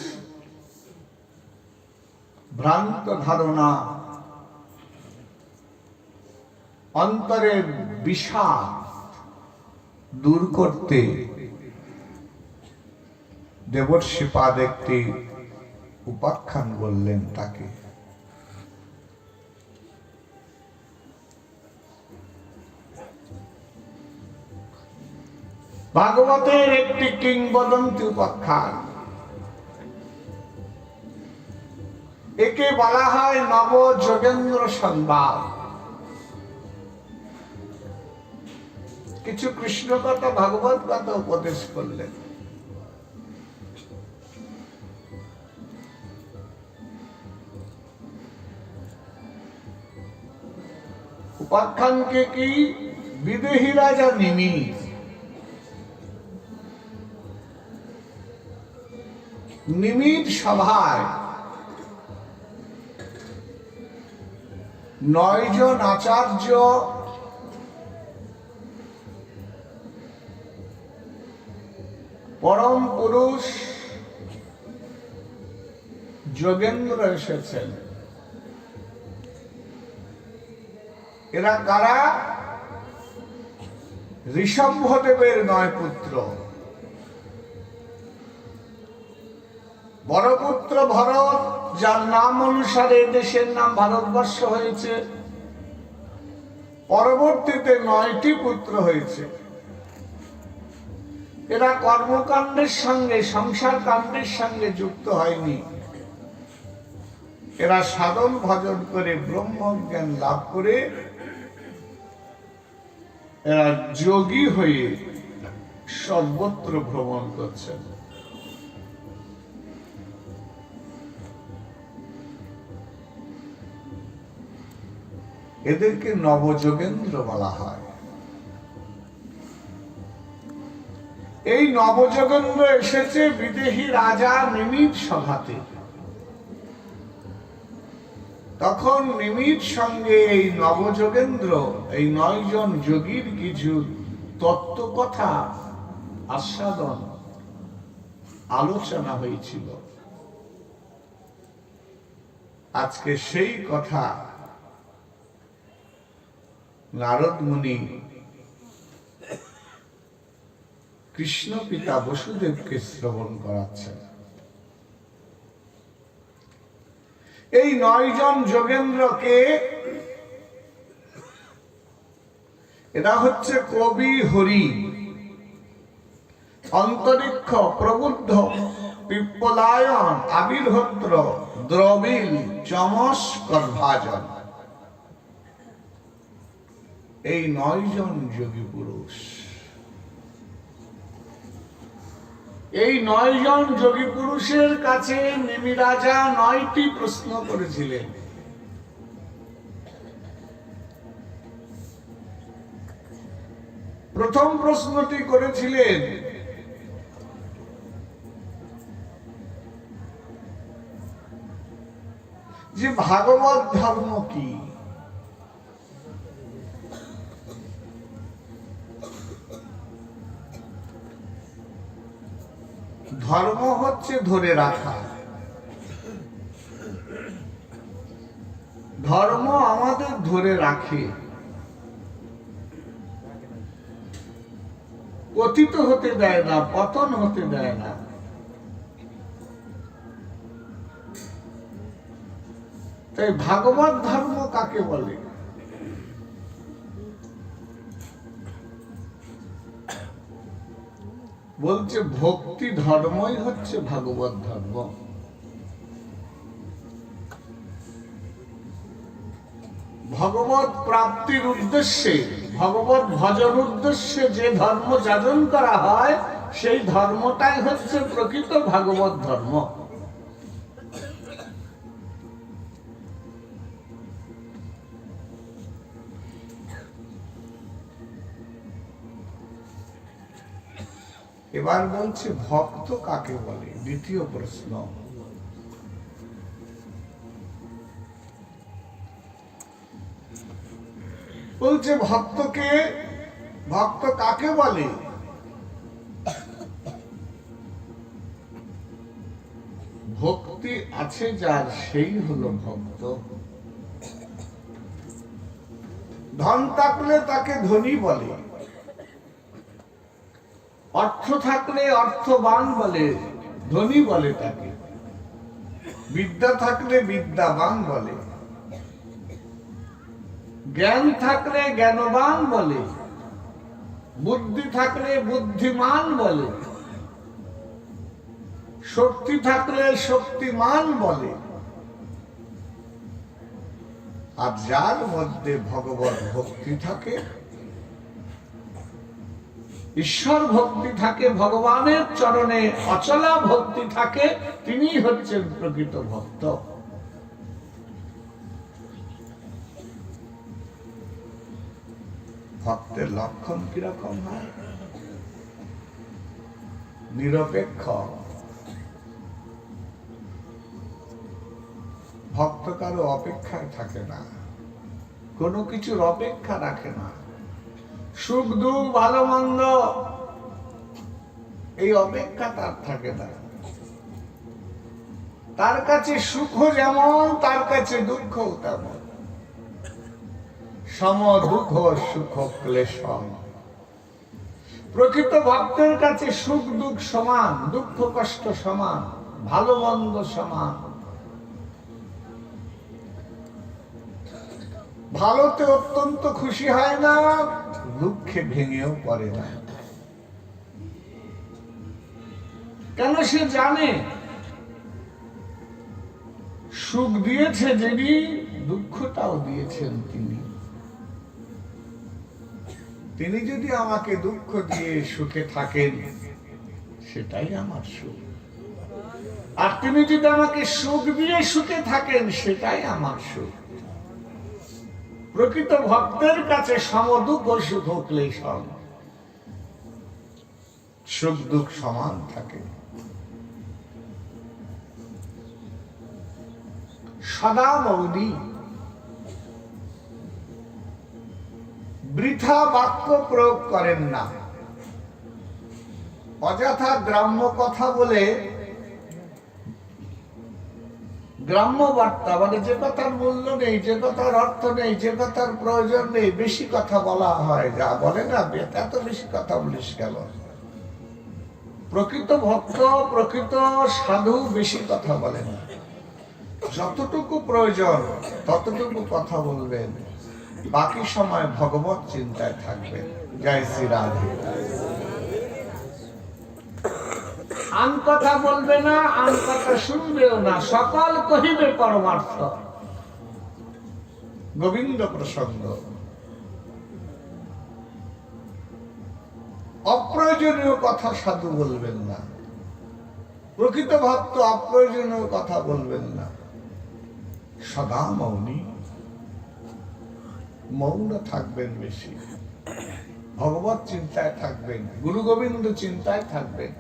ভ্রান্ত ধারণা, অন্তরের বিষাদ দূর করতে দেবর্ষিপাদ একটি উপাখ্যান বললেন তাকে। ভাগবতের একটি কিংবদন্তি উপাখ্যান। একে বলা হয় নব যোগেন্দ্র সংবাদ। কিছু কৃষ্ণ কথা, ভাগবত কথা উপদেশ করলেন। উপাখ্যানকে কি বিদেহী রাজা নিমিষ, নিমিষ সভায় 9 জন আচার্য পরম পুরুষ যোগেন্দ্র এসেছেন। এরা কারা? ঋষভদেবের 9 পুত্র। বড় পুত্র ভরত, যার নাম অনুসারে দেশের নাম ভারতবর্ষ হয়েছে। পরবর্তীতে 9টি পুত্র হয়েছে। এরা কর্মকাণ্ডের সঙ্গে, সংসার কাণ্ডের সঙ্গে যুক্ত হয়নি। এরা সাধন ভজন করে ব্রহ্মজ্ঞান লাভ করে এরা যোগী হয়ে সর্বত্র ভ্রমণ করছেন। এদেরকে নবযোগেন্দ্র বলা হয়। এই নবযোগেন্দ্র এসেছে বিদেহী রাজা নিমিষ সভাতে। তখন নিমিষ সঙ্গে এই নবযোগেন্দ্র, এই 9 জন যোগীর কিছু তত্ত্ব কথা আস্বাদন আলোচনা হয়েছিল। আজকে সেই কথা নারদ মুনি কৃষ্ণ পিতা বসুদেবকে শ্রবণ করাচ্ছেন। এই 9 জন যোগেন্দ্রকে এরা হচ্ছে কবি হরি, অন্তরিক্ষ, প্রবুদ্ধ, পিপ্পলায়ন, আবির্হোত্র, দ্রবিল, চমস, করভাজন। এই 9 জন যোগী পুরুষ। এই 9 জন যোগী পুরুষের কাছে নিমি রাজা 9টি প্রশ্ন করেছিলেন। প্রথম প্রশ্নটি করেছিলেন, যে ভাগবত ধর্ম কি? ধর্ম হচ্ছে ধরে রাখা। ধর্ম আমাদের ধরে রাখে, পতিত হতে দেয় না, পতন হতে দেয় না। তাই ভাগবত ধর্ম কাকে বলে? বলছে ভক্তি ধর্মই হচ্ছে ভাগবত ধর্ম। ভগবত প্রাপ্তির উদ্দেশ্যে, ভগবত ভজন উদ্দেশ্যে যে ধর্ম যাজন করা হয়, সেই ধর্মটাই হচ্ছে প্রকৃত ভাগবত ধর্ম। এবার বলছে ভক্ত কাকে বলে? দ্বিতীয় প্রশ্ন। বলছে ভক্তকে, ভক্ত কাকে বলে? ভক্তি আছে যার, সেই হলো ভক্ত। ধন থাকলে তাকে ধনী বলে, অর্থ থাকলে অর্থবান বলে, ধনী বলে তাকে। বিদ্যা থাকলে বিদ্যাবান বলে, জ্ঞান থাকলে জ্ঞানবান বলে, বুদ্ধি থাকলে বুদ্ধিমান বলে, শক্তি থাকলে শক্তিমান বলে। আর যার মধ্যে ভগবত ভক্তি থাকে, ঈশ্বর ভক্তি থাকে, ভগবানের চরণে অচলা ভক্তি থাকে, তিনি হচ্ছেন প্রকৃত ভক্ত। ভক্তের লক্ষণ কিরকম হয়? নিরপেক্ষ। ভক্ত কারো অপেক্ষায় থাকে না, কোনো কিছুর অপেক্ষা রাখে না। সুখ দুঃখ ভালো মন্দ এই অপেক্ষা তার থাকে না। তার কাছে সুখ যেমন, তার কাছে দুঃখ তেমন। সম দুঃখ সুখ ক্লেশম। প্রকৃত ভক্তের কাছে সুখ দুঃখ সমান, দুঃখ কষ্ট সমান, ভালো মন্দ সমান। ভালোতে অত্যন্ত খুশি হয় না, দুঃখে ভেঙেও পড়ে না। কেন? সে জানে সুখ দিয়েছে যিনি, দুঃখটাও দিয়েছেন তিনি। তিনি যদি আমাকে দুঃখ দিয়ে সুখে থাকেন, সেটাই আমার সুখ। আর তিনি যদি আমাকে সুখ দিয়ে সুখে থাকেন, সেটাই আমার সুখ। প্রকৃত ভক্তের কাছে সম দুঃখ সুখ ক্লেশম, সুখ দুঃখ সমান থাকে। সদা মৌনী, বৃথা বাক্য প্রয়োগ করেন না। অযথা গ্রাম্য কথা বলে, গ্রাম্য বার্তা মানে যে কথার মূল্য নেই, যে কথার অর্থ নেই, যে কথার প্রয়োজন নেই, বেশি কথা বলা হয়। যা বলে না, এত বেশি কথা বলিস কেন? প্রকৃত ভক্ত, প্রকৃত সাধু বেশি কথা বলে না। যতটুকু প্রয়োজন ততটুকু কথা বলবেন। বাকি সময় ভগবত চিন্তায় থাকবেন। জয় শ্রী রাধে। আন কথা বলবে না, আন কথা শুনবেও না, সকল কহিবে পরমার্থ। গোবিন্দ প্রসঙ্গ। অপ্রয়োজনীয় কথা সাধু বলবেন না, প্রকৃত ভক্ত অপ্রয়োজনীয় কথা বলবেন না। সদা মৌনী, মৌন থাকবেন বেশি, ভগবত চিন্তায় থাকবেন, গুরু গোবিন্দ চিন্তায় থাকবেন।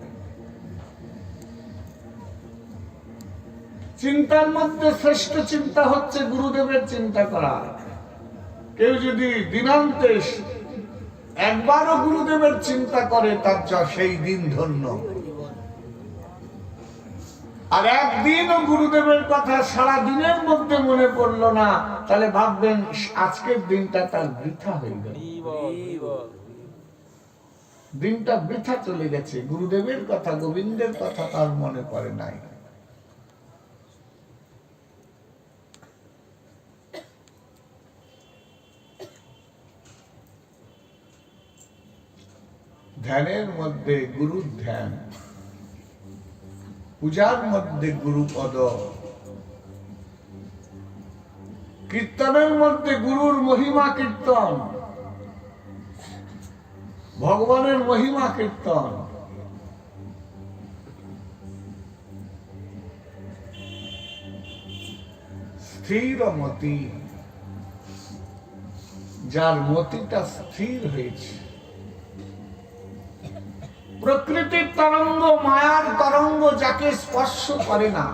চিন্তার মধ্যে শ্রেষ্ঠ চিন্তা হচ্ছে গুরুদেবের চিন্তা করা। কেউ যদি দিনান্তে একবারও গুরুদেবের চিন্তা করে তার সেই দিন ধন্য। আর একদিনও গুরুদেবের কথা সারা দিনের মধ্যে মনে পড়লো না, তাহলে ভাববেন আজকের দিনটা তার বৃথা হয়ে গেল, দিনটা বৃথা চলে গেছে। গুরুদেবের কথা, গোবিন্দের কথা তার মনে পড়ে নাই। ধ্যানের মধ্যে গুরু ধ্যান, পূজার মধ্যে গুরুপদ, কীর্তনের মধ্যে গুরুর মহিমা কীর্তন, ভগবানের মহিমা কীর্তন। স্থির মতি, যার মতিটা স্থির হয়েছে। প্রকৃতির তরঙ্গ, মায়ার তরঙ্গ যাকে স্পর্শ করে না।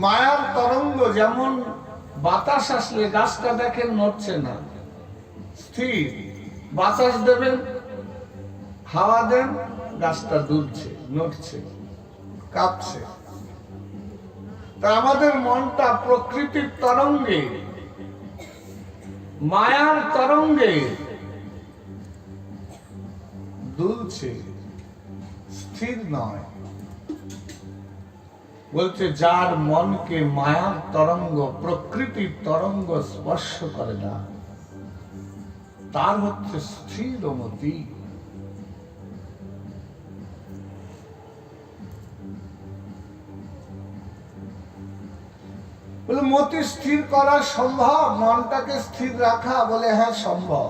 মায়ার তরঙ্গ যেমন বাতাস আসলে গাছটা দেখেন নড়ছে না, স্থির। বাতাস দেবেন, হাওয়া দেন, গাছটা দুলছে, নড়ছে, কাঁপছে। তা আমাদের মনটা প্রকৃতির তরঙ্গে, মায়ার তরঙ্গে দুলছে, স্থির নয়। বলছে যার মনকে মায়ার তরঙ্গ, প্রকৃতির তরঙ্গ স্পর্শ করে না, তার হচ্ছে স্থির মতি। বলে মতি স্থির করা সম্ভব, মনটাকে স্থির রাখা? বলে হ্যাঁ সম্ভব।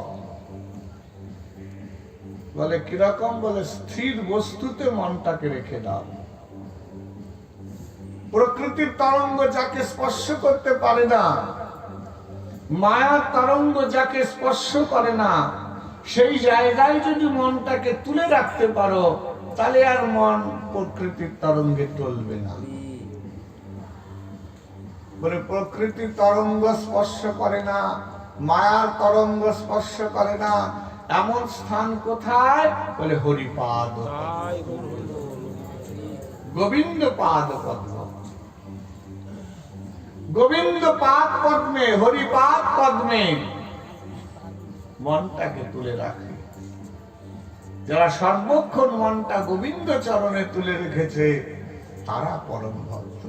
বলে কিরকম? বলে স্থির বস্তুতে মনটাকে রেখে দাও। প্রকৃতির তরঙ্গ যাকে স্পর্শ করতে পারে না, মায়ার তরঙ্গ যাকে স্পর্শ করে না, সেই জায়গায় যদি মনটাকে তুলে রাখতে পারো, তাহলে আর মন প্রকৃতির তরঙ্গে চলবে না। বলে প্রকৃতির তরঙ্গ স্পর্শ করে না, মায়ার তরঙ্গ স্পর্শ করে না, এমন স্থান কোথায়? বলে হরিপাদ, গোবিন্দ পাদ পদ্ম। গোবিন্দ পাদ পদ্মে, হরিপাদ পদ্মে মনটাকে তুলে রাখে। যারা সর্বক্ষণ মনটা গোবিন্দ চরণে তুলে রেখেছে, তারা পরম ভক্ত।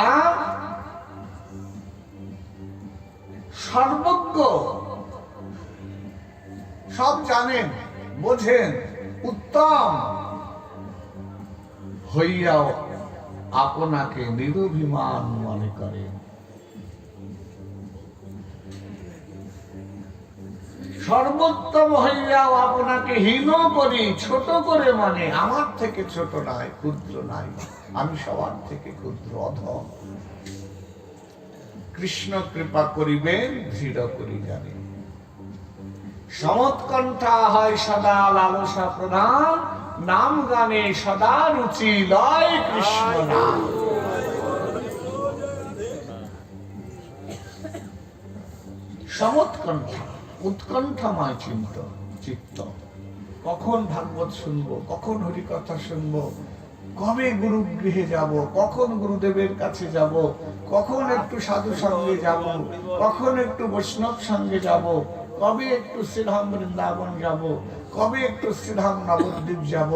আর সর্বজ্ঞ, সব জানেন, বোঝেন, উত্তম হইয়াও আপনাকে নিরভিমান মনে করেন। সর্বোত্তম হইয়াও আপনাকে হীন করি, ছোট করে মানে আমার থেকে ছোট নাই, ক্ষুদ্র নাই, আমি সবার থেকে ক্ষুদ্র, অধম। কৃষ্ণ কৃপা করিবেন, দৃঢ় করি জানি। সমৎকণ্ঠা হয় সদা লালসা প্রধান, নাম গানে সদা রুচি লয় কৃষ্ণ নাম। সমৎকণ্ঠা, উৎকণ্ঠাময় চিত্ত। কখন ভাগবত শুনবো, কখন হরিকথা শুনবো, কবে গুরু গৃহে যাব, কখন গুরুদেবের কাছে যাব, কখন একটু সাধু সঙ্গে যাব, কখন একটু বৈষ্ণব সঙ্গে যাব, কবে একটু শ্রীধাম বৃন্দাবন যাব, কবে একটু শ্রীধাম নবদ্বীপ যাব,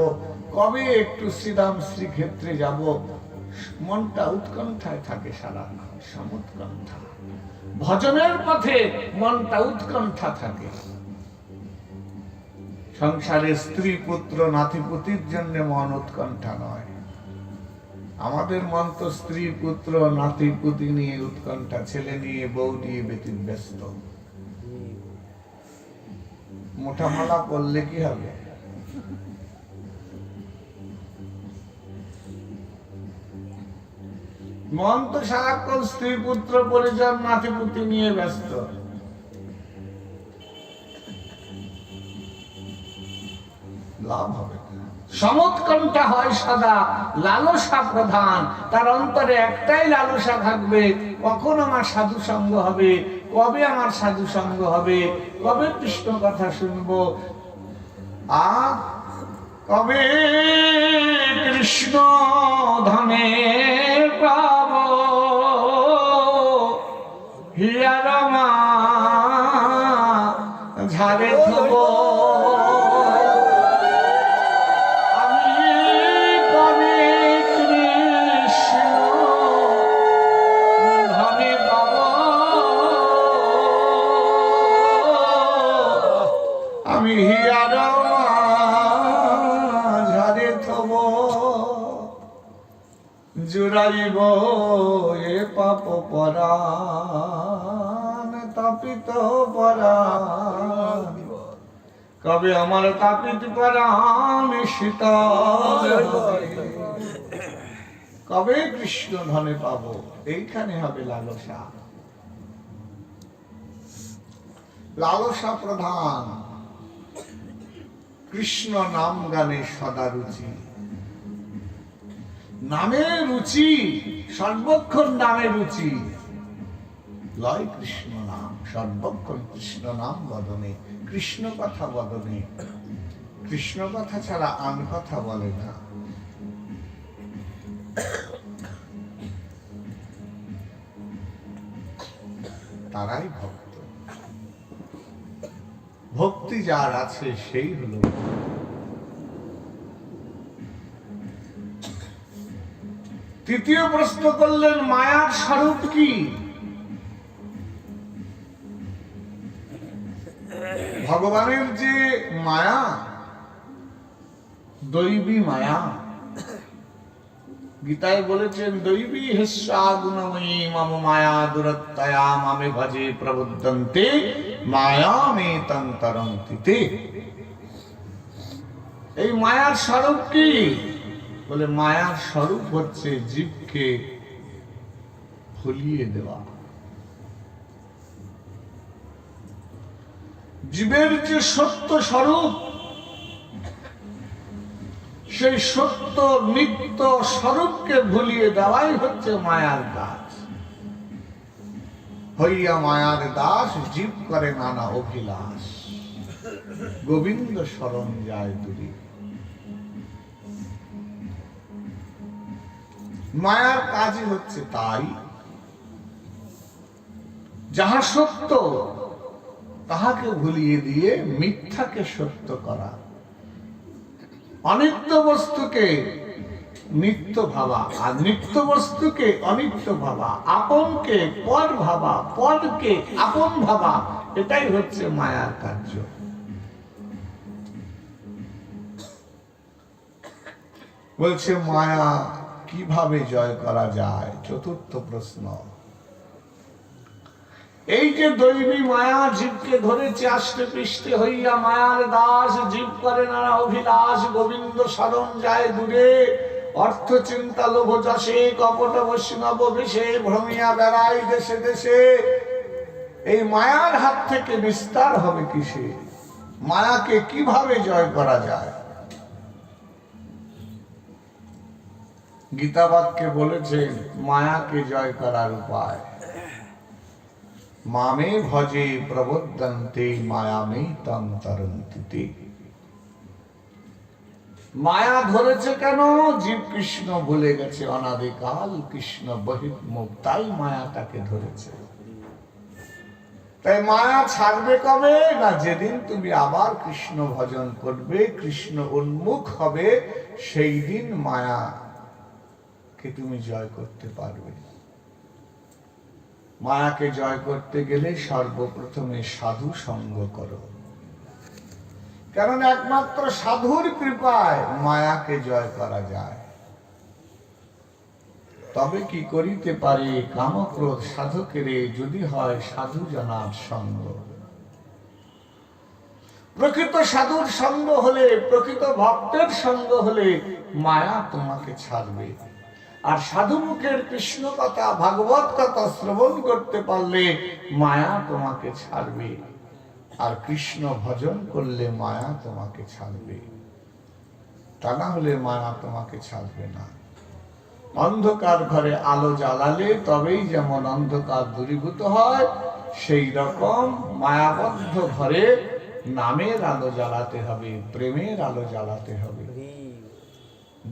কবে একটু শ্রীধাম শ্রীক্ষেত্রে যাব। মনটা উৎকণ্ঠায় থাকে সারাক্ষণ, সমুৎকণ্ঠা। ভজনের পথে মনটা উৎকণ্ঠা থাকে। সংসারে স্ত্রী পুত্র নাতিপুতির জন্য মন উৎকণ্ঠা নয়। আমাদের মন তো স্ত্রী পুত্র নাতিপুতি নিয়ে উৎকণ্ঠা, ছেলে নিয়ে বউ নিয়ে ব্যস্ত। মোটামালা করলে কি হবে? মন তো সারাক্ষণ স্ত্রী পুত্র পরিজন নাতিপুতি নিয়ে ব্যস্ত। লাভ হবে না। সমুৎকণ্ঠা হয় সদা, লালসা প্রধান। তার অন্তরে একটাই লালসা থাকবে, কখন আমার সাধু সঙ্গ হবে, কবে আমার সাধু সঙ্গ হবে, কবে কৃষ্ণ কথা শুনবো, কবে কৃষ্ণ ধনে পাব, হিয়ার মা ঝাড়ে থব, জুড়াইব এ পাপ পরাণ তাপিত পরাণ, কবে আমার তাপিত পরাণ শীতল, কবে কৃষ্ণ ধনে পাবো। এইখানে হবে লালসা, লালসা প্রধান। কৃষ্ণ নাম গানে সদা রুচি, নামে রুচি, সর্বক্ষণ নামে রুচি। লয় কৃষ্ণ নাম, সর্বক্ষণ কৃষ্ণ নাম বদনে, কৃষ্ণ কথা বদনে। কৃষ্ণ কথা ছাড়া আন কথা বলে না। তারাই ভক্ত। ভক্তি যার আছে সেই হলো। তৃতীয় প্রশ্ন করলেন, মায়ার স্বরূপ কি? ভগবানের যে মায়া, দৈবী মায়া। গীতায় বলেছেন, দৈবী হেস্যা গুণময়ী মম মায়া দুরত্তয়া মামে ভজে প্রবুদ্ধন্তে মায়া মে তন্তরন্তিতে। এই মায়ার স্বরূপ কি? বলে মায়ার স্বরূপ হচ্ছে জীবকে ভুলিয়ে দেওয়া। জীবের যে সত্য স্বরূপ, সেই সত্য নিত্য স্বরূপকে ভুলিয়ে দেওয়াই হচ্ছে মায়ার কাজ। হইয়া মায়ার দাস জীব করে নানা অভিলাষ, গোবিন্দ শরণ যায় দূরে। মায়ার কাজই হচ্ছে তাই, যাহা সত্য তাহাকে ভুলিয়ে দিয়ে মিথ্যাকে সত্য করা, অনিত্য বস্তুকে নিত্য ভাবা আর নিত্য বস্তুকে অনিত্য ভাবা, আপনকে পর ভাবা, পরকে আপন ভাবা, এটাই হচ্ছে মায়ার কার্য। বলছে মায়া কিভাবে জয় করা যায়? চতুর্থ প্রশ্ন। এই যে দৈবী মায়া জীবকে ধরেছে আষ্টে পৃষ্ঠে, হইয়া মায়ার দাস জীব করে নানা অভিলাষ, গোবিন্দ শরণ যায় দূরে। অর্থ চিন্তা লোভ যশে কপট বৈষ্ণব বেশে ভ্রমিয়া বেড়াই দেশে দেশে। এই মায়ার হাত থেকে নিস্তার হবে কিসে? মায়াকে কিভাবে জয় করা যায়? গীতা বাক্যে বলেছেন মায়াকে জয় করার উপায়, মামে ভজে প্রবুদ্ধন্তে মায়ামে তন্তরন্তিতে। মায়া ধরেছে কেন? জীব কৃষ্ণ ভুলে গেছে অনাদিকাল, কৃষ্ণ বহির্মুখ, তাই মায়া তাকে ধরেছে। তাই মায়া ছাড়বে কবে না যেদিন তুমি আবার কৃষ্ণ ভজন করবে, কৃষ্ণ উন্মুখ হবে, সেই দিন মায়াকে তুমি জয় করতে পারবে। মায়াকে জয় করতে গেলে সর্বপ্রথমে সাধু সঙ্গ করো, কারণ একমাত্র সাধুর কৃপায় মায়াকে জয় করা যায়। তবে কি করিতে পারে কামক্রোধ সাধকেরে, যদি হয় সাধু জনার সঙ্গ। প্রকৃত সাধুর সঙ্গ হলে, প্রকৃত ভক্তের সঙ্গ হলে মায়া তোমাকে ছাড়বে। আর সাধু মুখের কৃষ্ণ কথা, ভাগবত কথা শ্রবণ করতে পারলে মায়া তোমাকে ছাড়বে। আর কৃষ্ণ ভজন করলে মায়া তোমাকে ছাড়বে, তা না হলে মায়া তোমাকে ছাড়বে না। অন্ধকার ঘরে আলো জ্বালালে তবেই যেমন অন্ধকার দূরীভূত হয়, সেই রকম মায়াবদ্ধ ঘরে নামের আলো জ্বালাতে হবে, প্রেমের আলো জ্বালাতে হবে,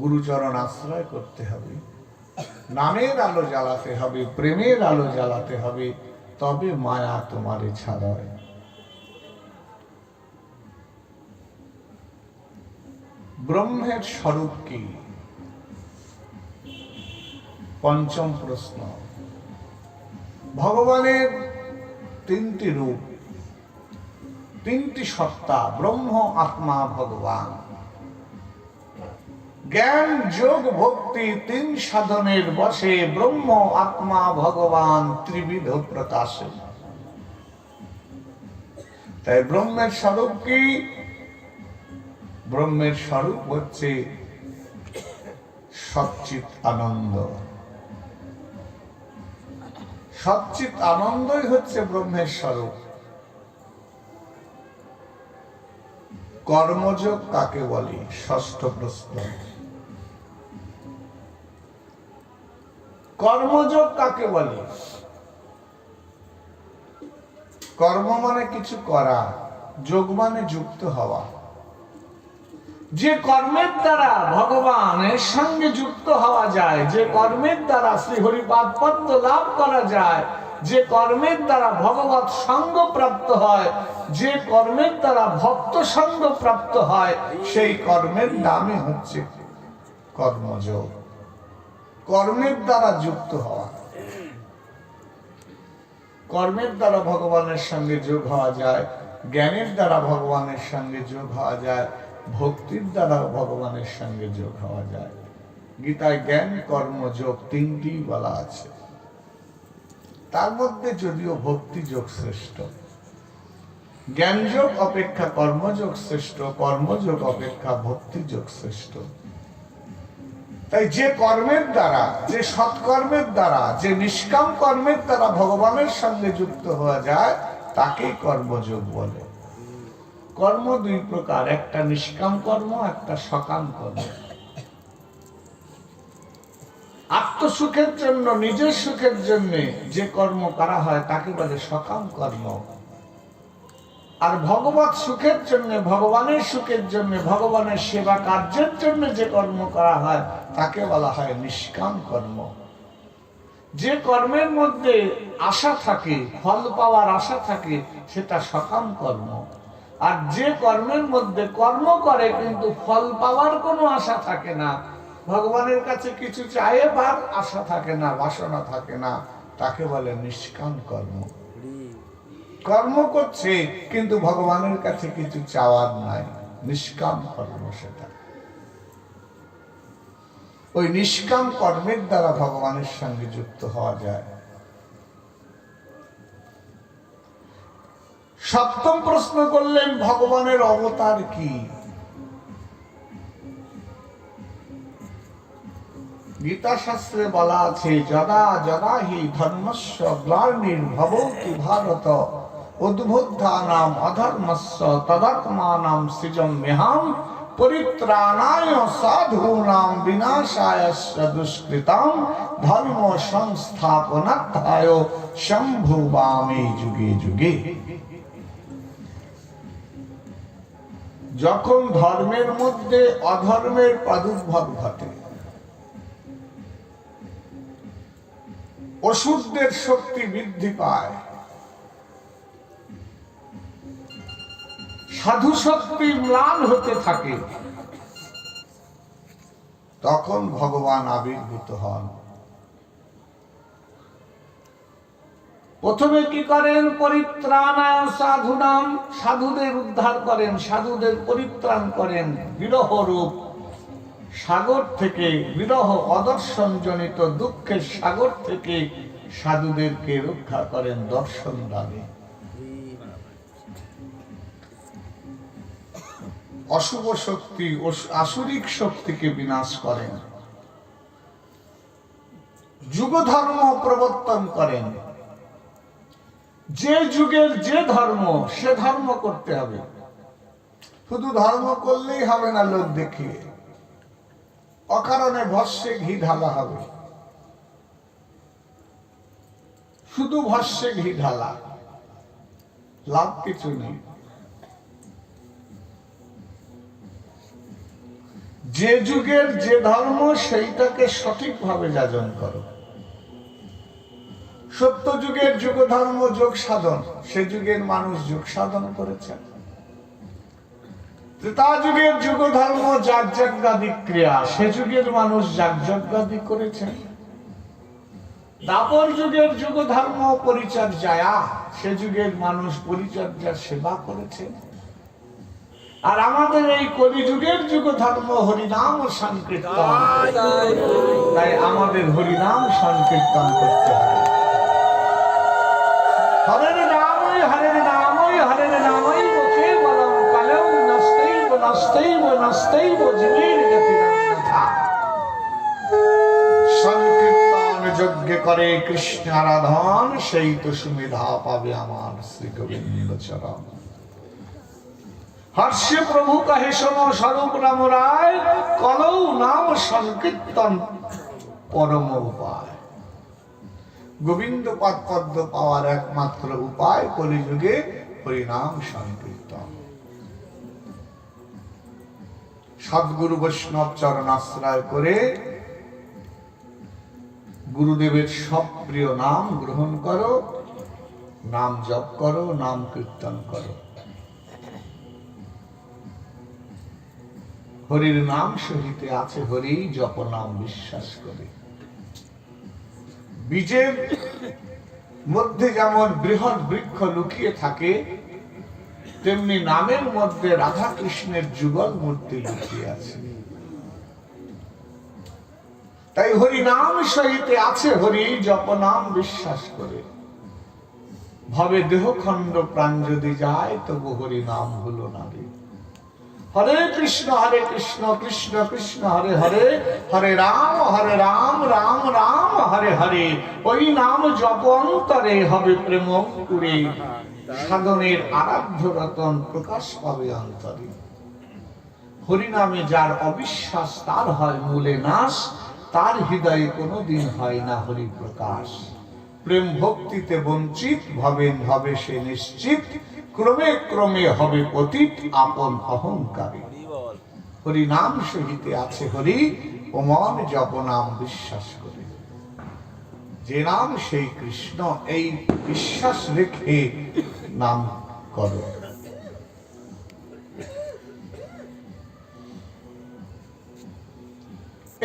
গুরুচরণ আশ্রয় করতে হবে, নামের আলো জ্বালাতে হবে, প্রেমের আলো জ্বালাতে হবে, তবে মায়া তোমারে ছাড়ায়। ব্রহ্মের স্বরূপ কি? পঞ্চম প্রশ্ন। ভগবানের তিনটি রূপ, তিনটি সত্তা, ব্রহ্ম, আত্মা, ভগবান। জ্ঞান যোগ ভক্তি তিন সাধনের বসে ব্রহ্ম আত্মা ভগবান ত্রিবিধ প্রকাশে। তাই ব্রহ্মের স্বরূপ কি? ব্রহ্মের স্বরূপ হচ্ছে সচ্চিৎ আনন্দ। সচ্চিৎ আনন্দই হচ্ছে ব্রহ্মের স্বরূপ। কর্মযোগ কাকে বলে? ষষ্ঠ প্রশ্ন। কর্মযোগ কাকে বলে? কর্ম মানে কিছু করা, যোগ মানে যুক্ত হওয়া। যে কর্মের দ্বারা ভগবানের সঙ্গে যুক্ত হওয়া যায়, যে কর্মের দ্বারা শ্রীহরিপাদ পদ্ম লাভ করা যায়, যে কর্মের দ্বারা ভগবত সঙ্গ প্রাপ্ত হয়, যে কর্মের দ্বারা ভক্ত সঙ্গ প্রাপ্ত হয়, সেই কর্মের নামই হচ্ছে কর্মযোগ। কর্মের দ্বারা যুক্ত হওয়া। কর্মের দ্বারা ভগবানের সঙ্গে যোগ হওয়া যায়, জ্ঞানের দ্বারা ভগবানের সঙ্গে যোগ হওয়া যায়, ভক্তির দ্বারা ভগবানের সঙ্গে যোগ হওয়া যায়। গীতায় জ্ঞান কর্ম যোগ তিনটি বলা আছে, তার মধ্যে যদিও ভক্তি যোগ শ্রেষ্ঠ। জ্ঞান যোগ অপেক্ষা কর্মযোগ শ্রেষ্ঠ, কর্মযোগ অপেক্ষা ভক্তি যোগ শ্রেষ্ঠ। তাই যে কর্মের দ্বারা, যে সৎকর্মের দ্বারা, যে নিষ্কাম কর্মের দ্বারা ভগবানের সঙ্গে যুক্ত হওয়া যায়, তাকেই কর্মযোগ বলে। কর্ম দুই প্রকার, একটা নিষ্কাম কর্ম, একটা সকাম কর্ম। আত্মসুখের জন্য, নিজের সুখের জন্য যে কর্ম করা হয় তাকে বলে সকাম কর্ম। আর ভগবত সুখের জন্য, ভগবানের সুখের জন্য, ভগবানের সেবা কার্যের জন্য যে কর্ম করা হয় তাকে বলা হয় নিষ্কাম কর্ম। যে কর্মের মধ্যে আশা থাকে, ফল পাওয়ার আশা থাকে, সেটা সকাম কর্ম। আর যে কর্মের মধ্যে কর্ম করে কিন্তু ফল পাওয়ার কোনো আশা থাকে না, ভগবানের কাছে কিছু চাইবার আশা থাকে না, বাসনা থাকে না, তাকে বলে নিষ্কাম কর্ম। কর্ম করছে কিন্তু ভগবানের কাছে কিছু চাওয়ার নাই, নিষ্কাম কর্ম সেটা। ওই নিষ্কাম কর্মের দ্বারা ভগবানের সঙ্গে যুক্ত হওয়া যায়। সপ্তম প্রশ্ন করলেন, ভগবানের অবতার কি? গীতা শাস্ত্রে বলা আছে, যদা যদা হি ধর্মস্য গ্লানির্ভবতি ভারত উদ্বুদ্ধানাম অধর্মস্য তদাত্মানাম সৃজম্যহম পরিত্রাণায় সাধূনাম বিনাশায়স্য দুষ্কৃতাম ধর্ম সংস্থাপনার্থায় সম্ভুবামি যুগে যুগে। যখন ধর্মের মধ্যে অধর্মের প্রাদুর্ভাব ঘটে, অসুরদের শক্তি বৃদ্ধি পায়, সাধু শক্তি ম্লান হতে থাকে, তখন ভগবান আবির্ভূত হন। প্রথমে কি করেন? পরিত্রাণায় সাধুনাম, সাধুদের উদ্ধার করেন, সাধুদের পরিত্রাণ করেন। বিরহ রূপ সাগর থেকে, বিরহ অদর্শন জনিত দুঃখের সাগর থেকে সাধুদেরকে রক্ষা করেন দর্শন দানে। অশুভ শক্তি, আসুরিক শক্তিকে বিনাশ করেন, যুগ ধর্ম প্রবর্তন করেন। যে যুগের যে ধর্ম, সে ধর্ম করতে হবে। শুধু ধর্ম করলেই হবে না, লোক দেখিয়ে অকারণে ভস্যে ঘি ঢালা হবে। শুধু ভস্যে ঘি ঢালা, লাভ কিছু নেই। যে যুগের যে ধর্ম, সেইটাকে সঠিকভাবে যাজন করো। সত্য যুগের যুগ ধর্ম যোগ সাধন, সে যুগের মানুষ যোগ সাধন করেছেন। ত্রেতা যুগের যুগ ধর্ম যাগযজ্ঞাদি ক্রিয়া, সে যুগের মানুষ যাগযজ্ঞাদি করেছেন। দাপর যুগের যুগ ধর্ম পরিচর্যায়া, সে যুগের মানুষ পরিচর্যার সেবা করেছেন। আর আমাদের এই কলিযুগের যুগ ধর্ম হরিনাম ও সংকীর্তন, তাই আমাদের হরিনাম সংকীর্তন করতে হবে। হরের নামই হরের নামই হরের নামই মুখে বলম কালেও নস্তৈব নস্তৈব নস্তৈব জীবের গতিরন্যথা। সংকীর্তন যজ্ঞ করে কৃষ্ণ আরাধন, সেই তো সুবিধা পাবে আমার শ্রী গোবিন্দ চরণ। হর্ষে প্রভু কহে শোনো স্বরূপ রাম রায়, কলৌ নাম সংকীর্তন পরম উপায়। গোবিন্দ পাদ পদ্ম পাওয়ার একমাত্র উপায় কলিযুগে হরিনাম সংকীর্তন। সদ্গুরু বৈষ্ণব চরণাশ্রয় করে গুরুদেবের সব প্রিয় নাম গ্রহণ করো, নাম জপ করো, নাম কীর্তন করো। হরির নাম সহিতে আছে হরি, জপ নাম বিশ্বাস করে। বীজের মধ্যে যেমন বৃহৎ বৃক্ষ লুকিয়ে থাকে, তেমনি নামের মধ্যে রাধা কৃষ্ণের যুগল মূর্তি লুকিয়ে আছে। তাই হরি নাম সহিতে আছে হরি, জপ নাম বিশ্বাস করে। ভবে দেহখণ্ড প্রাণ যদি যায়, তবু হরি নাম হলো না রে। হরে কৃষ্ণ কৃষ্ণ কৃষ্ণ হরে হরে, হরে রাম রাম রাম হরে হরে। ওই নাম জপ অন্তরে হবে প্রেম অঙ্কুরে, সাধনের আরাধ্য রতন প্রকাশ পাবে অন্তরে। হরিনামে যার অবিশ্বাস, তার হয় মূলে নাশ, তার হৃদয়ে কোনোদিন হয় না হরি প্রকাশ। প্রেম ভক্তিতে বঞ্চিত হবে সে নিশ্চিত, ক্রমে ক্রমে হবে পতিত আপন অহংকারী। হরি নাম সহিতে আছে হরি, ও মন জপ নাম বিশ্বাস করে। যে নাম সেই কৃষ্ণ, এই বিশ্বাস রেখে নাম করো।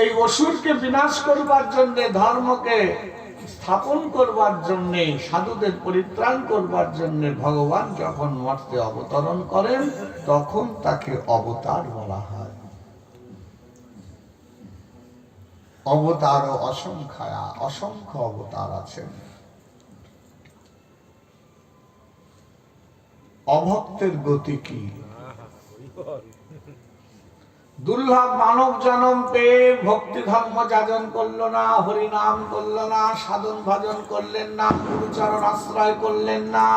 এই অসুরকে বিনাশ করবার জন্য, ধর্মকে স্থাপন করবার জন্য, সাধুদের পরিত্রাণ করবার জন্য ভগবান যখন মর্তে অবতরণ করেন, তখন তাকে অবতার বলা হয়। অবতার ও অসংখ্যা, অসংখ্য অবতার আছেন। অভক্তের গতি কি? দুর্লভ মানব জন্ম পেয়ে ভক্তি ধর্ম যাজন করল না, হরি নাম করল না, সাধন ভজন করলেন না, গুরুচরণ আশ্রয় করলেন না,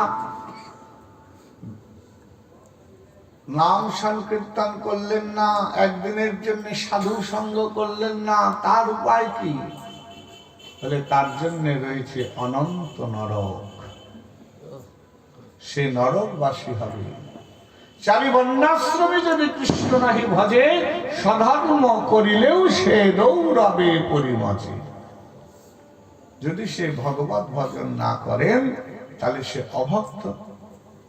নাম সংকীর্তন করলেন না, একদিনের জন্য সাধু সঙ্গ করলেন না, তার উপায় কি? বলে তার জন্য রয়েছে অনন্ত নরক। সে নরকবাসী হবে। চারি বর্ণাশ্রমে যদি কৃষ্ণ নাহি ভজে, সধর্ম করিলেও সে দৌড়াবে পরিমজে। যদি সে ভগবত ভজন না করেন, তাহলে সে অভক্ত।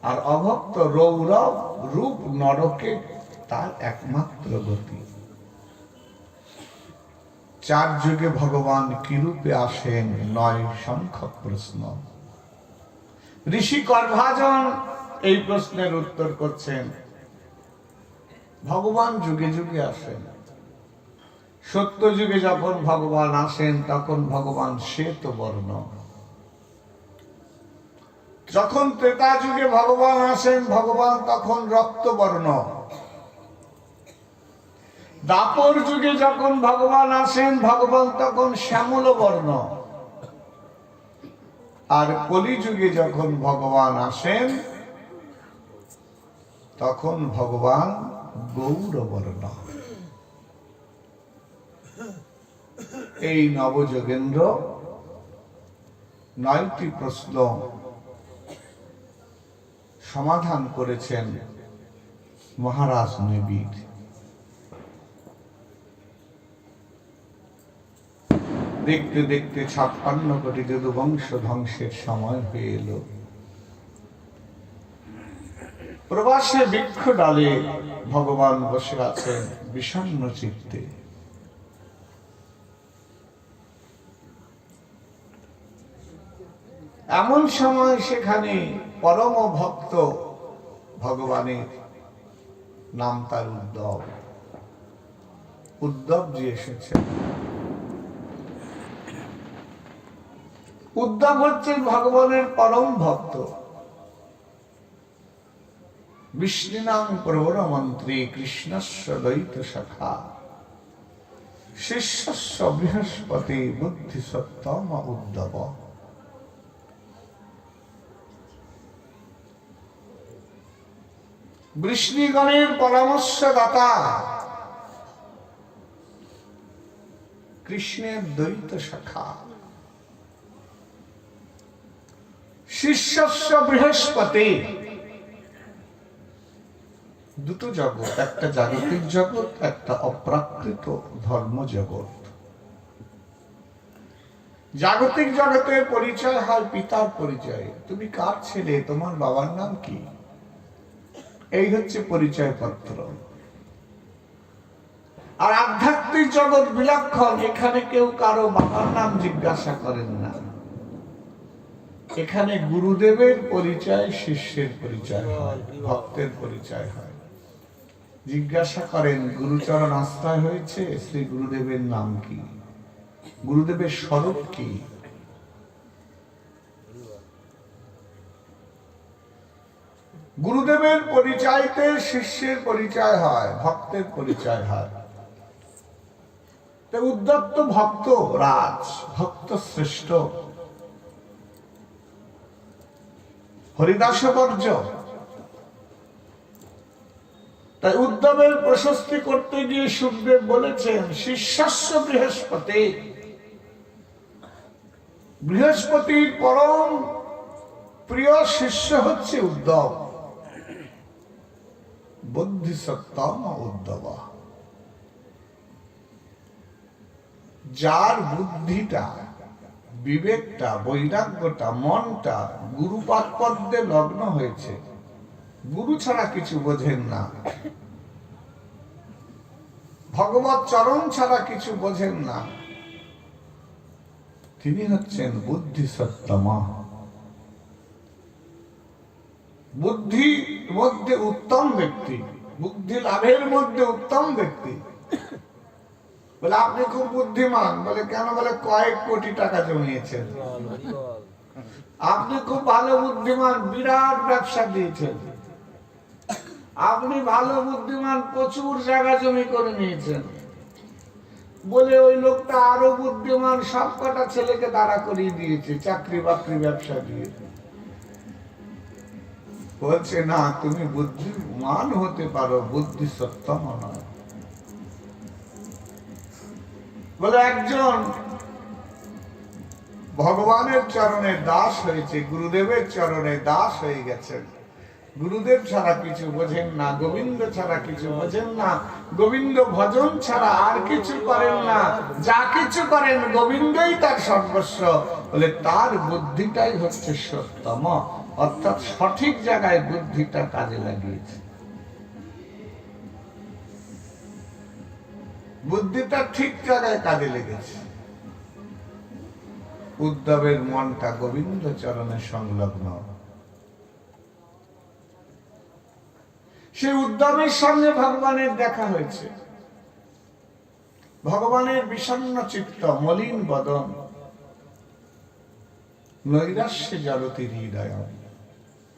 আর অভক্ত রৌরব রূপ নরকে তার একমাত্র গতি। চার যুগে ভগবান কি রূপে আসেন 9 সংখ্যক প্রশ্ন। ঋষি কর্ভাজন এই প্রশ্নের উত্তর করছেন, ভগবান যুগে যুগে আসেন। সত্য যুগে যখন ভগবান আসেন তখন ভগবান শ্বেত বর্ণ, যখন ত্রেতা যুগে ভগবান আসেন ভগবান তখন রক্তবর্ণ, দাপর যুগে যখন ভগবান আসেন ভগবান তখন শ্যামল বর্ণ, আর কলি যুগে যখন ভগবান আসেন তখন ভগবান গৌরবর্ণ। এই নবযোগেন্দ্র 9টি প্রশ্ন সমাধান করেছেন মহারাজ নিবিড়। দেখতে দেখতে 56 কোটি যদুবংশ ধ্বংসের সময় হয়ে এলো। প্রবাসে বৃক্ষ ডালে ভগবান বসে আছেন বিষণ্ণ চিত্তে। এমন সময় সেখানে পরম ভক্ত ভগবানের, নাম তার উদ্ধবজি এসেছেন। উদ্ধব হচ্ছেন ভগবানের পরম ভক্ত। বিষ্ণুনাং প্রবর মন্ত্রী কৃষ্ণস্য দ্বৈত সখা শিষ্যস্য বৃহস্পতি বুদ্ধি সত্তম উদ্ধব। বৃষ্ণিগণের পরামর্শদাতা, কৃষ্ণের দ্বৈত সখা, শিষ্যস্য বৃহস্পতি। দুটো জগৎ, একটা জাগতিক জগৎ, একটা অপ্রাকৃত ধর্ম জগৎ। জাগতিক জগতের পরিচয় হয় পিতার পরিচয়। তুমি কার ছেলে, তোমার বাবার নাম কি, এই হচ্ছে পরিচয় পত্র। আর আধ্যাত্মিক জগৎ বিলক্ষণ, এখানে কেউ কারো বাবার নাম জিজ্ঞাসা করেন না। এখানে গুরুদেবের পরিচয়, শিষ্যের পরিচয় হয়, ভক্তের পরিচয় হয়। জিজ্ঞাসা করেন, গুরুচরণ আশ্রয় হয়েছে, শ্রী গুরুদেবের নাম কি, গুরুদেবের স্বরূপ কি। গুরুদেবের পরিচয়তে শিষ্যের পরিচয় হয়, ভক্তের পরিচয় হয়। উদ্ধত ভক্ত রাজ, ভক্ত শ্রেষ্ঠ, হরিদাস বর্জ্য। তাই উদ্ধবের প্রশস্তি করতে গিয়ে সুখদেব বলেছেন, শিষ্যস্য বৃহস্পতি। বৃহস্পতির পরম প্রিয় শিষ্য হচ্ছে উদ্ধব। বুদ্ধি সত্তম উদ্ধব। যার বুদ্ধিটা, বিবেকটা, বৈরাগ্যটা, মনটা গুরুপাদপদ্মে লগ্ন হয়েছে, গুরু ছাড়া কিছু বোঝেন না, ভগবত চরণ ছাড়া কিছু বোঝেন না, তিনি হচ্ছেন বুদ্ধি সত্তমা। বুদ্ধির মধ্যে উত্তম ব্যক্তি, বুদ্ধি লাভের মধ্যে উত্তম ব্যক্তি। বলে আপনি খুব বুদ্ধিমান, বলে কেন, বলে কয়েক কোটি টাকা জমিয়েছেন। আপনি খুব ভালো বুদ্ধিমান, বিরাট ব্যবসা দিয়েছেন। আপনি ভালো বুদ্ধিমান, প্রচুর জায়গা জমি করে নিয়েছেন। বলে ওই লোকটা আরো বুদ্ধিমান, সব কটা ছেলেকে দাঁড়া করিয়ে দিয়েছে, চাকরি বাকরি ব্যবসা দিয়েছে। বলছে না, তুমি বুদ্ধিমান হতে পারো, বুদ্ধি সত্তম নয়। বলে একজন ভগবানের চরণে দাস হয়েছে, গুরুদেবের চরণে দাস হয়ে গেছেন, গুরুদেব ছাড়া কিছু বোঝেন না, গোবিন্দ ছাড়া কিছু বোঝেন না, গোবিন্দ ভজন ছাড়া আর কিছু করেন না, যা কিছু করেন গোবিন্দই তার সর্বস্ব। বলে তার বুদ্ধিটাই হচ্ছে সত্যম, অর্থাৎ সঠিক জায়গায় বুদ্ধিটা কাজে লাগিয়েছে। বুদ্ধিটা ঠিক জায়গায় কাজে লেগেছে। উদ্ধবের মনটা গোবিন্দ চরণে সংলগ্ন। সেই উদ্ধবের সঙ্গে ভগবানের দেখা হয়েছে। ভগবানের বিষণ্ণ চিত্ত, মলিন বদন, নৈরাশ্যে জড়তি হৃদয়,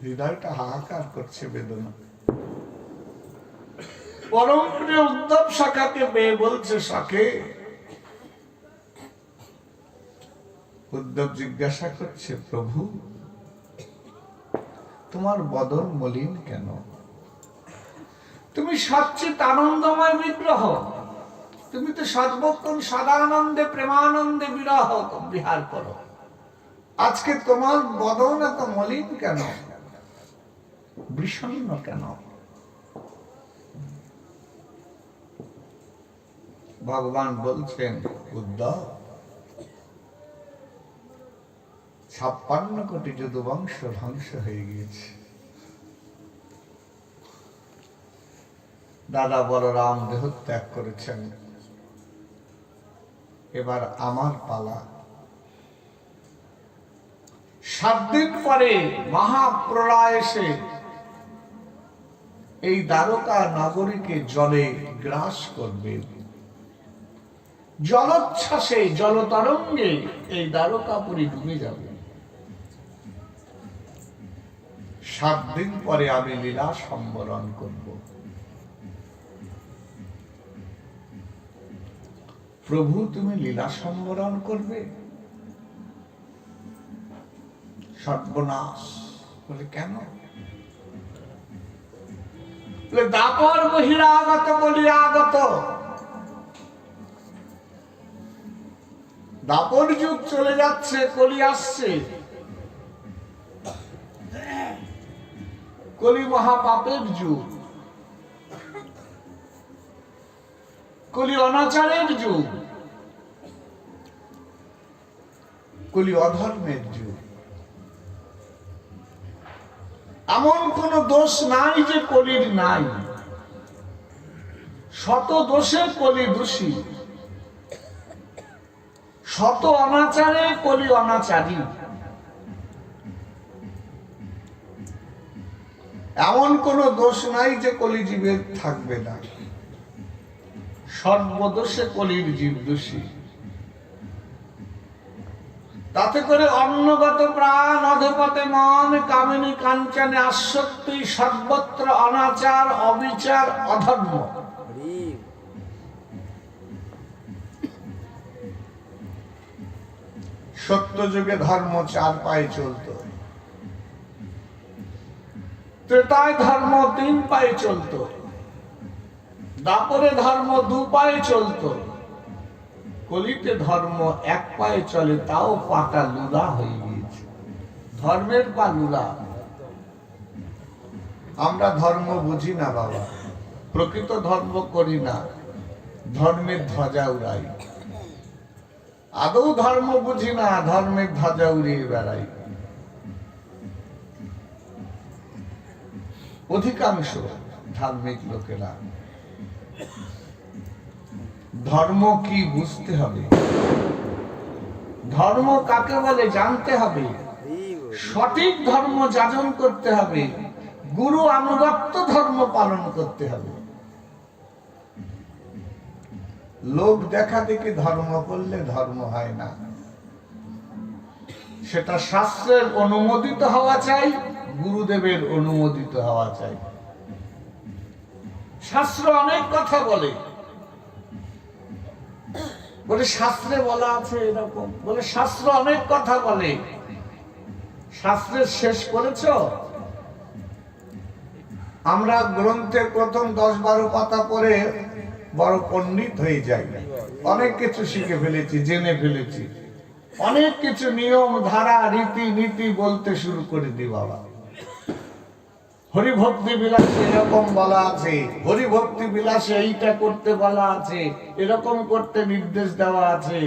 হৃদয়টা হাহাকার করছে বেদনা। পরম প্রিয় উদ্ধব সখাকে পেয়ে বলছে, সখে। উদ্ধব জিজ্ঞাসা করছে, প্রভু তোমার বদন মলিন কেন? তুমি সচ্চিত আনন্দময় বিগ্রহ, তুমি তো সর্বক্ষণ সদানন্দে প্রেমানন্দে বিহার করো, আজকে তোমার বদন এত মলিন কেন, বিষণ্ণ কেন? ভগবান বলছেন, উদ্ধব 56 কোটি যদুবংশ ধ্বংস হয়ে গিয়েছে। দাদা বলরাম দেহত্যাগ করেছেন, এবার আমার পালা। 7 দিন পরে মহাপ্রলয় এসে এই দ্বারকা নগরীকে জলে গ্রাস করবে। জলোচ্ছ্বাসে, জলতরঙ্গে এই দ্বারকাপুরী ডুবে যাবে। 7 দিন পরে আমি লীলা সম্বরণ করব। প্রভু তুমি লীলা সম্বরণ করবে? সর্বনাশ। বলে কেন? দাপর বহিরাগত বলিরাগত। দাপর যুগ চলে যাচ্ছে, কলি আসছে। কলি মহাপাপের যুগ, কলি অনাচারের যুগ, কলি অধর্মের যুগ। এমন কোন দোষ নাই যে কলির নাই। শত দোষে কলি দোষী, শত অনাচারে কলি অনাচারী। এমন কোন দোষ নাই যে কলি জীবের থাকবে না। সর্বদোষে কলির জীব দোষী। তাতে করে অন্নগত প্রাণ, অধপতে মন, কামিনী কাঞ্চনে আসক্তি, সর্বত্র অনাচার, অবিচার, অধর্ম। সত্য যুগে ধর্ম 4 পায়ে চলত, ত্রেতায় ধর্ম 3 পায়ে চলত, দাপরে ধর্ম 2 পায়ে চলত, কলিতে ধর্ম 1 পায়ে চলে, তাও পাটা লুলা হয়ে গিয়েছে। ধর্মের পা লুলা। আমরা ধর্ম বুঝি না বাবা, প্রকৃত ধর্ম করি না, ধর্মের ধ্বজা উড়াই। আদৌ ধর্ম বুঝি না, ধর্মের ধ্বজা উড়িয়ে বেড়াই। অধিকাংশ ধার্মিক লোকেরা ধর্ম কি বুঝতে হবে, ধর্ম কাকে বলে জানতে হবে, সঠিক ধর্ম যাজন করতে হবে, গুরু অনুরক্ত ধর্ম পালন করতে হবে। লোক দেখা দেখি ধর্ম করলে ধর্ম হয় না। সেটা শাস্ত্রের অনুমোদিত হওয়া চাই, গুরুদেবের অনুমোদিত হওয়া চাই। শাস্ত্র অনেক কথা বলে, বলে শাস্ত্রে বলা আছে এরকম, বলে শাস্ত্র অনেক কথা বলে। শাস্ত্রের শেষ করেছ? আমরা গ্রন্থের প্রথম 10-12 পাতা পড়ে বড় পণ্ডিত হয়ে যাই, অনেক কিছু শিখে ফেলেছি, জেনে ফেলেছি, অনেক কিছু নিয়ম ধারা রীতি নীতি বলতে শুরু করে দি বাবা। হরিভক্তি বিলাসে এরকম বলা আছে, হরিভক্তি বিলাসে এইটা করতে বলা আছে, এরকম করতে নির্দেশ দেওয়া আছে।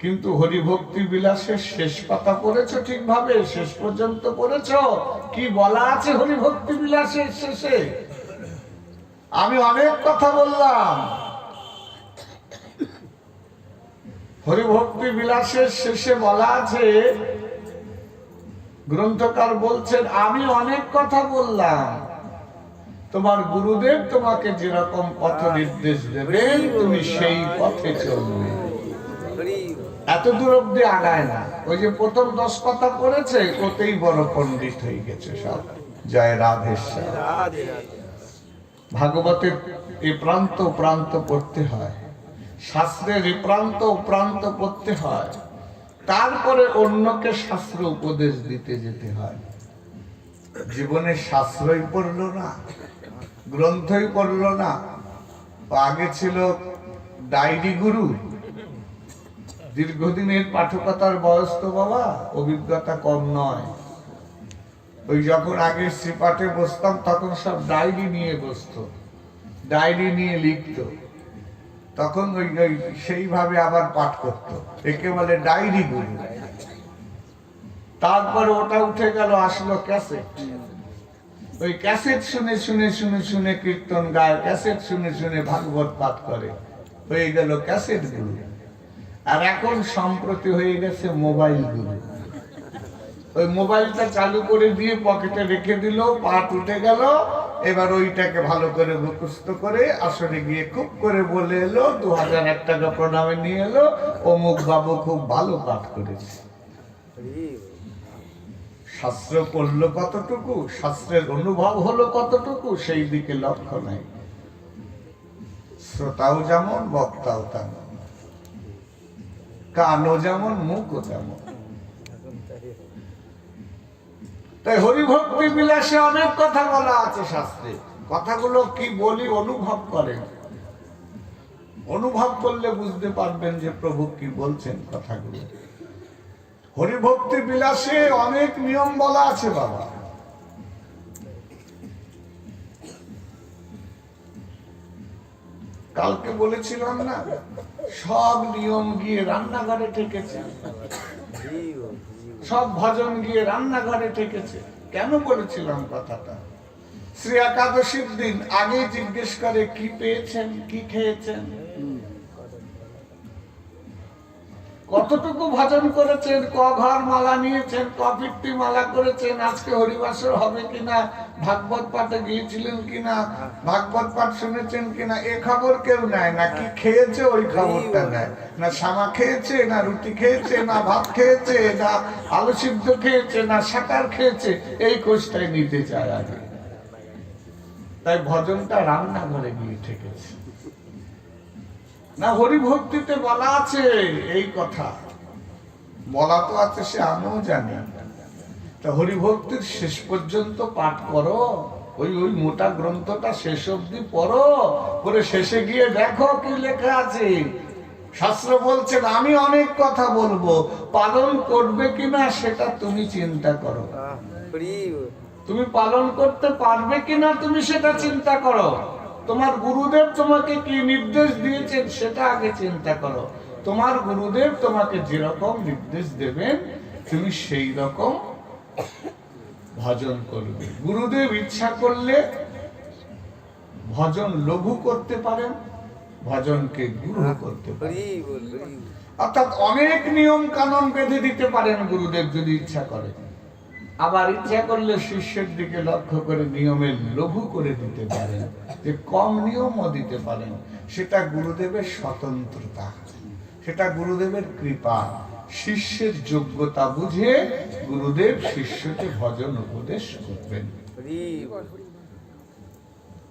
কিন্তু হরিভক্তি বিলাসের শেষ পাতা পড়েছো ঠিকভাবে? শেষ পর্যন্ত পড়েছো? কি বলা আছে হরিভক্তি বিলাসের শেষে? আমি অনেক কথা বললাম। হরিভক্তি বিলাসের শেষে বলা আছে, গ্রন্থকার বলছেন, আমি অনেক কথা বললাম, তোমার গুরুদেব তোমাকে যেরকম পথ নির্দেশ দেবেন তুমি সেই পথে চলবে। এত দূর অব্দি আগায় না। ওই যে প্রথম 10 পাতা পড়েছে, ওতেই বড় পণ্ডিত হয়ে গেছে সব। জয় রাধেশ্বর। ভাগবতের এই প্রান্ত প্রান্ত পড়তে হয়, শাস্ত্রের এই প্রান্ত প্রান্ত পড়তে হয়, তারপরে অন্যকে শাস্ত্র উপদেশ দিতে যেতে হয়। জীবনে শাস্ত্রই পড়লো না, গ্রন্থই পড়লো না। আগে ছিল ডায়েরি গুরু, দীর্ঘদিনের পাঠকতার বয়স তো বাবা, অভিজ্ঞতা কম নয়। ওই যখন আগে শ্রীপাঠে বসতাম তখন সব ডায়েরি নিয়ে বসতো, ডায়েরি নিয়ে লিখতো, তখন ওই সেইভাবে আবার পাঠ করতো, একে বলে ডায়েরি গুরু। তারপরে ওটা উঠে গেল, আসলো ক্যাসেট। ওই ক্যাসেট শুনে শুনে শুনে শুনে কীর্তন গায়, ক্যাসেট শুনে শুনে ভাগবত পাঠ করে, হয়ে গেল ক্যাসেট গুরু। আর এখন সম্প্রতি হয়ে গেছে মোবাইল গুরু। ওই মোবাইলটা চালু করে দিয়ে পকেটে রেখে দিল, পাঠ উঠে গেল, এবার ওইটাকে ভালো করে মুখস্থ করে আসলে গিয়ে খুব করে বলে এলো, 2001 টাকা প্রণামে নিয়ে এলো, অমুক বাবু খুব ভালো পাঠ করেছে। শাস্ত্র পড়লো কতটুকু, শাস্ত্রের অনুভব হলো কতটুকু, সেই দিকে লক্ষ্য নাই। শ্রোতাও যেমন বক্তাও তেমন, কানও যেমন মুখও তেমন। তাই হরিভক্তি বিলাসে অনেক কথা বলা আছে শাস্ত্রে। কথাগুলো কি বলি অনুভব করেন, অনুভব করলে বুঝতে পারবেন যে প্রভু কি বলছেন কথাগুলো। হরিভক্তি বিলাসে অনেক নিয়ম বলা আছে বাবা। কালকে বলেছিলাম না, সব নিয়ম গিয়ে রান্নাঘরে ঠেকেছে, সব ভজন গিয়ে রান্নাঘরে ঠেকেছে। কেন বলেছিলাম কথাটা? শ্রী একাদশীর দিন আগে জিজ্ঞেস করে কি পেয়েছেন, কি খেয়েছেন, কতটুকু ভজন করেছেন, ক ঘর মালা নিয়েছেন, কপিটি মালা করেছেন, আজকে হরিবাসর হবে কিনা, ভাগবত পাঠে গিয়েছিলেন কিনা, ভাগবত পাঠ শুনেছেন কিনা, এ খবর কেউ নেয় না। কি খেয়েছে ওই খবরটা নেয় না। শামা খেয়েছে না, রুটি খেয়েছে না, ভাত খেয়েছে না, আলু সিদ্ধ খেয়েছে না, শাকার খেয়েছে, এই কোষটাই নিতে চায় আগে। তাই ভজনটা রান্নাঘরে গিয়ে ঠেকেছে না। হরিভক্তিতে বলা আছে এই কথা, বলা তো আছে, সে আমিও জানি। তা হরিভক্তির শেষ পর্যন্ত পাঠ করো, ওই ওই মোটা গ্রন্থটা শেষ অবধি পড়ো, পরে শেষে গিয়ে দেখো কি লেখা আছে। শাস্ত্র বলছেন আমি অনেক কথা বলবো, পালন করবে কিনা সেটা তুমি চিন্তা করো। তুমি পালন করতে পারবে কিনা তুমি সেটা চিন্তা করো। তোমার গুরুদেব তোমাকে কি নির্দেশ দিয়েছেন সেটা আগে চিন্তা করো। তোমার গুরুদেব তোমাকে যেরকম নির্দেশ দেবেন তুমি সেই রকম ভজন করবে। গুরুদেব ইচ্ছা করলে ভজন লঘু করতে পারেন, ভজনকে গুরু করতে পারেন। অর্থাৎ অনেক নিয়ম কানুন বেঁধে দিতে পারেন গুরুদেব যদি ইচ্ছা করে। আবার ইচ্ছা করলে শিষ্যের দিকে লক্ষ্য করে নিয়মের লঘু করে দিতে পারেন, যে কম নিয়মও দিতে পারেন। সেটা গুরুদেবের স্বতন্ত্রতা, সেটা গুরুদেবের কৃপা। শিষ্যের যোগ্যতা বুঝে গুরুদেব শিষ্যকে ভজন উপদেশ করবেন।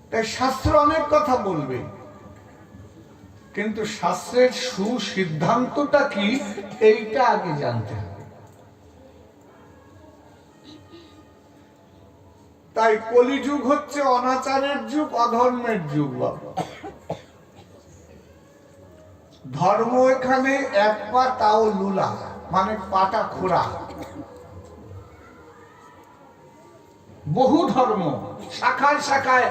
তাই শাস্ত্র অনেক কথা বলবে, কিন্তু শাস্ত্রের সুসিদ্ধান্তটা কি এইটা আগে জানতে হবে। তাই কলিযুগ হচ্ছে অনাচারের যুগ, অধর্মের যুগ। ধর্ম এখানে এক পা তাও লুলা, মানে পাটা খোড়া। বহু ধর্ম, শাখায় শাখায়,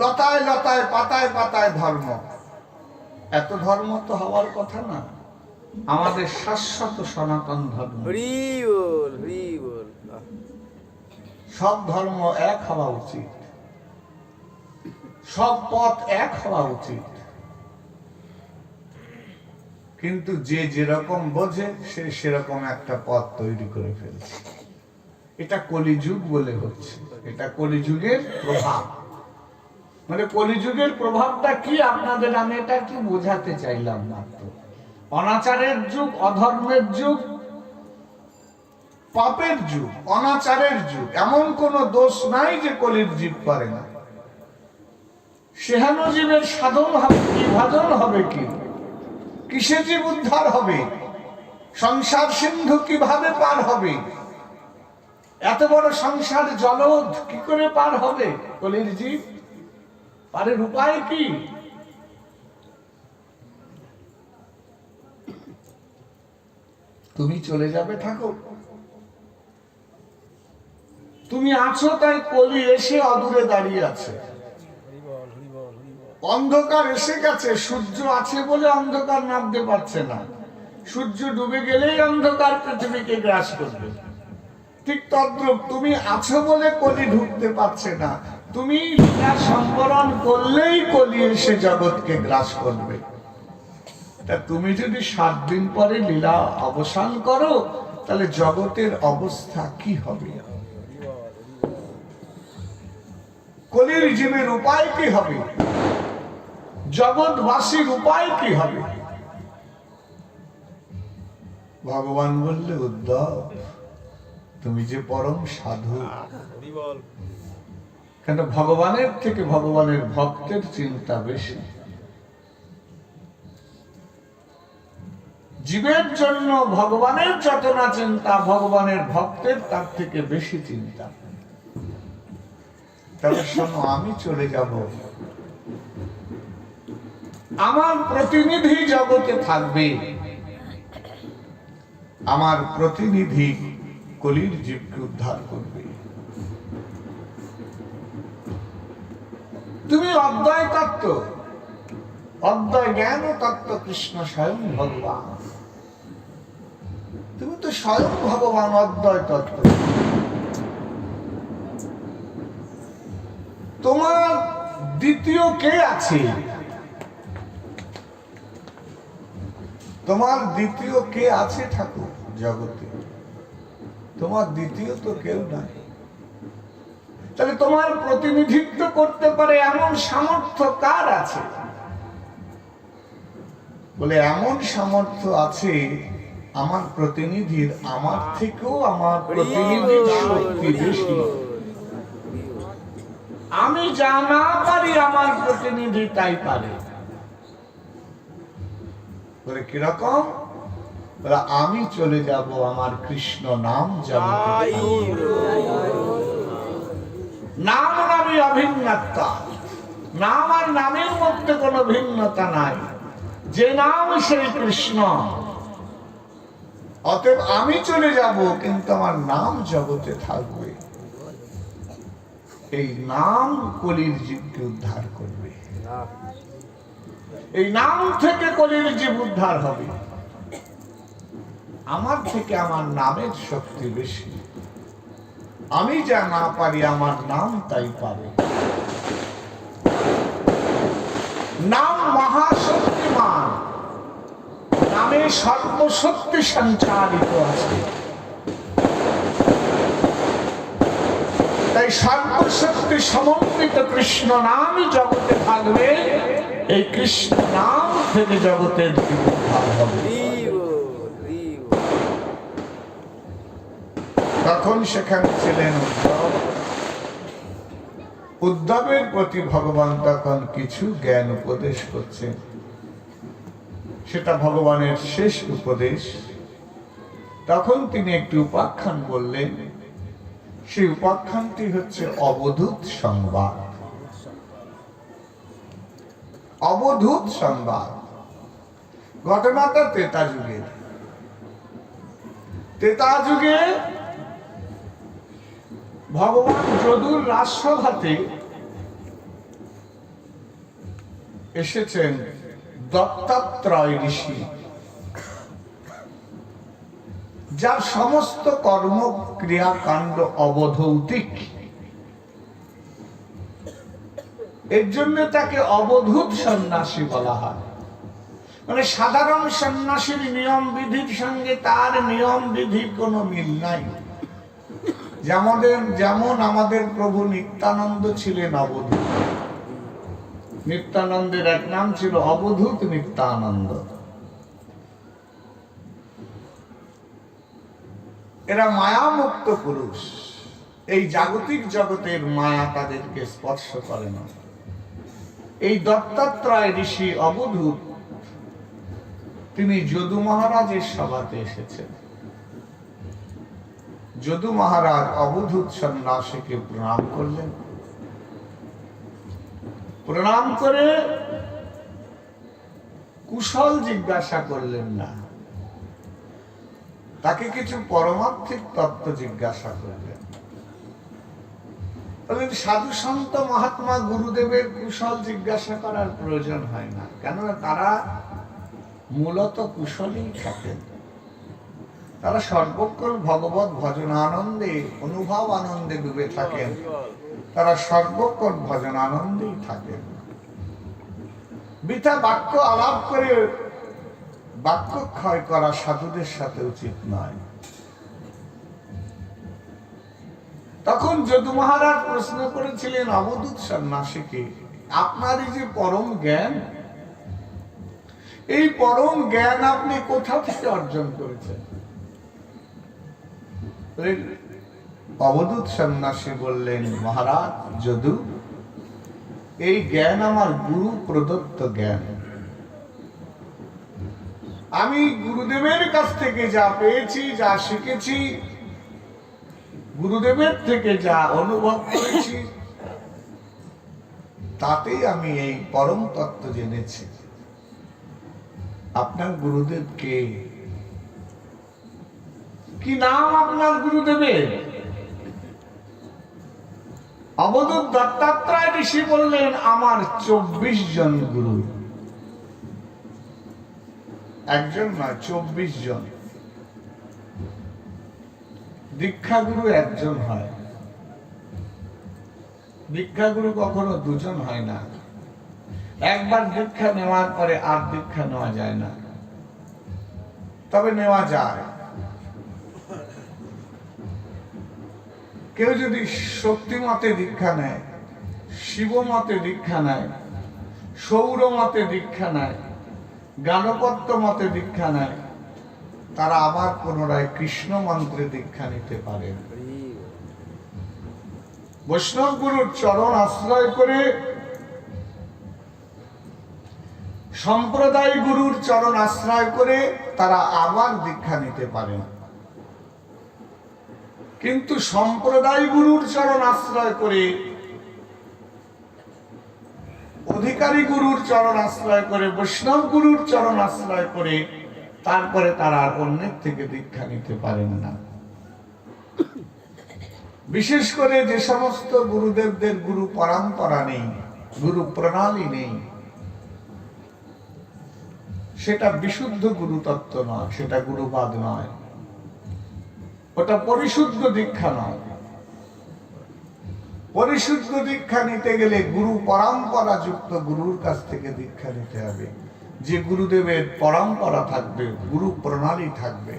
লতায় লতায়, পাতায় পাতায় ধর্ম। এত ধর্ম তো হওয়ার কথা না। আমাদের শাশ্বত সনাতন ধর্ম। হরি বল, হরি বল। সব ধর্ম এক হওয়া উচিত, সব পথ এক হওয়া উচিত, কিন্তু যে যেরকম বোঝে সে সেরকম একটা পথ তৈরি করে ফেলছে। এটা কলিযুগ বলে হচ্ছে, এটা কলিযুগের প্রভাব। মানে কলিযুগের প্রভাবটা কি আপনাদের আমি এটা কি বোঝাতে চাইলাম মাত্র। অনাচারের যুগ, অধর্মের যুগ, পাপের যুগ, অনাচারের যুগ, এমন কোন দোষ নাই যে কলির জীব করে না। সেহানো জীবের সাধন হবে কি, ভাজন হবে কি, কিসে জীব উদ্ধার হবে, সংসার সিন্ধু কিভাবে পার হবে, এত বড় সংসার জলদ কি করে পার হবে কলির জীব, পারের উপায় কি? তুমি চলে যাবে, থাকো। তুমি আছো তাই কলি এসে অদূরে দাঁড়িয়ে আছে। অন্ধকার এসে গেছে, সূর্য আছে বলে অন্ধকার নামতে পারছে না। সূর্য ডুবে গেলেই অন্ধকার পৃথিবীকে গ্রাস করবে। ঠিক তদ্রূপ তুমি আছো বলে কলি ঢুকতে পারছে না। তুমি লীলা সম্বরণ করলেই কলি এসে জগৎকে গ্রাস করবে। তা তুমি যদি 7 দিন পরে লীলা অবসান করো, তাহলে জগতের অবস্থা কি হবে? কলির জীবের উপায় কি হবে? জগৎবাসীর উপায় কি হবে? ভগবান বললে, উদ্ধব তুমি যে পরম সাধু। কেন? ভগবানের থেকে ভগবানের ভক্তের চিন্তা বেশি। জীবের জন্য ভগবানের যত না চিন্তা, ভগবানের ভক্তের তার থেকে বেশি চিন্তা। তবে শোনো, আমি চলে যাব, আমার প্রতিনিধি জগতে থাকবে। আমার প্রতিনিধি কলির জীবকে উদ্ধার করবে। তুমি অদ্বয় তত্ত্ব, অদ্বয় জ্ঞান ও তত্ত্ব কৃষ্ণ স্বয়ং ভগবান। তুমি তো স্বয়ং ভগবান, অদ্বয় তত্ত্ব। তোমার দ্বিতীয় কে আছে? তোমার দ্বিতীয় কে আছে ঠাকুর জগতে? তোমার দ্বিতীয় তো কেউ নাই। তাহলে তোমার প্রতিনিধিত্ব করতে পারে এমন সামর্থ্য কার আছে? বলে এমন সামর্থ্য আছে আমার প্রতিনিধির, আমার থেকেও আমার প্রতিনিধির শক্তি বেশি। আমি যা না পারি আমার প্রতিনিধি তাই পারে। বলে কিরকম? বলে আমি চলে যাব, আমার কৃষ্ণ নাম জগতে। নাম নামে অভিন্নতা, নাম আর নামের মধ্যে কোনো ভিন্নতা নাই। যে নাম সেই কৃষ্ণ। অতএব আমি চলে যাব, কিন্তু আমার নাম জগতে থাকবে। এই নাম কলির জীবকে উদ্ধার করবে। এই নাম থেকে কলির জীব উদ্ধার হবে। আমার থেকে আমার নামের শক্তি বেশি। আমি যা না পারি আমার নাম তাই পারে। নাম মহাশক্তিমান, নামে সর্বশক্তি সঞ্চারিত আছে। তাই সর্বশক্তি সমন্বিত কৃষ্ণ নামই জগতে থাকবে। এই কৃষ্ণ নাম থেকে জগতের উদ্ধার হবে। তখন সেখানে ছিলেন উদ্ধব। উদ্ধবের প্রতি ভগবান তখন কিছু জ্ঞান উপদেশ করছেন। সেটা ভগবানের শেষ উপদেশ। তখন তিনি একটি উপাখ্যান বললেন। সেই উপাখ্যানটি হচ্ছে অবধূত সংবাদ। অবধূত সংবাদ ঘটনাটা ত্রেতা যুগের। ত্রেতা যুগে ভগবান যদুর রাজসভাতে এসেছেন দত্তাত্রেয় ঋষি। যার সমস্ত কর্ম ক্রিয়াকাণ্ড অবধৌতিক, এর জন্য তাকে অবধূত সন্ন্যাসী বলা হয়। মানে সাধারণ সন্ন্যাসীর নিয়ম বিধির সঙ্গে তার নিয়ম বিধির কোনো মিল নাই। যেমন আমাদের প্রভু নিত্যানন্দ ছিলেন অবধূত। নিত্যানন্দের এক নাম ছিল অবধূত নিত্যানন্দ। এরা মায়ামুক্ত পুরুষ, এই জাগতিক জগতের মায়া তাদেরকে স্পর্শ করে না। এই দত্তাত্রেয় ঋষি অবধূত, তিনি যদু মহারাজের সভাতে এসেছেন। যদু মহারাজ অবধূত সন্ন্যাসীকে প্রণাম করলেন। প্রণাম করে কুশল জিজ্ঞাসা করলেন না, তাকে কিছু পরমার্থিক তত্ত্ব জিজ্ঞাসা করলেন। বলেন সাধু সন্ত মহাত্মা গুরুদেবের কুশল জিজ্ঞাসা করার প্রয়োজন হয় না, কেননা তারা মূলত কুশলই থাকেন। তারা সর্বক্ষণ ভগবত ভজন আনন্দে, অনুভব আনন্দে ডুবে থাকেন। তারা সর্বক্ষণ ভজন আনন্দেই থাকেন। বৃথা বাক্য আলাপ করে বাক্য ক্ষয় করা সাধুদের সাথে উচিত নয়। তখন যদু মহারাজ প্রশ্ন করেছিলেন অবধূত সন্ন্যাসীকে, আপনার এই যে পরম জ্ঞান, এই পরম জ্ঞান আপনি কোথা থেকে অর্জন করেছেন? অবধূত সন্ন্যাসী বললেন, মহারাজ যদু, এই জ্ঞান আমার গুরু প্রদত্ত জ্ঞান। আমি গুরুদেবের কাছ থেকে যা পেয়েছি, যা শিখেছি, গুরুদেবের থেকে যা অনুভব করেছি, তাতেই আমি এই পরম তত্ত্ব জেনেছি। আপনার গুরুদেব কে? কি নাম আপনার গুরুদেবের? অবধূত দত্তাত্রেয় ঋষি বললেন, আমার 24 জন গুরু। একজন নয়, 24 জন। দীক্ষা গুরু একজন হয়, দীক্ষা গুরু কখনো দুজন হয় না। একবার দীক্ষা নেওয়ার পরে আর দীক্ষা নেওয়া যায় না, তবে নেওয়া যায়। কেউ যদি শক্তি মতে দীক্ষা নেয়, শিব মতে দীক্ষা নেয়, সৌর মতে দীক্ষা নেয়, গানপত্য মতে দীক্ষা নেয়, তারা আবার পুনরায় কৃষ্ণ মন্ত্রে দীক্ষা নিতে পারে। বৈষ্ণব গুরুর চরণ আশ্রয় করে, সম্প্রদায় গুরুর চরণ আশ্রয় করে তারা আবার দীক্ষা নিতে পারেন। কিন্তু সম্প্রদায় গুরুর চরণ আশ্রয় করে, অধিকারী গুরুর চরণ আশ্রয় করে, বৈষ্ণব গুরুর চরণ আশ্রয় করে তারপরে তারা অন্যের থেকে দীক্ষা নিতে পারেন না। বিশেষ করে যে সমস্ত গুরুদেবদের গুরু পরম্পরা নেই, গুরু প্রণালী নেই, সেটা বিশুদ্ধ গুরু তত্ত্ব নয়, সেটা গুরুবাদ নয়, ওটা পরিশুদ্ধ দীক্ষা নয়। পরিশুদ্ধ দীক্ষা নিতে গেলে গুরু পরম্পরা যুক্ত গুরুর কাছ থেকে দীক্ষা নিতে হবে, যে গুরুদেবের পরম্পরা থাকবে, গুরু প্রণালী থাকবে।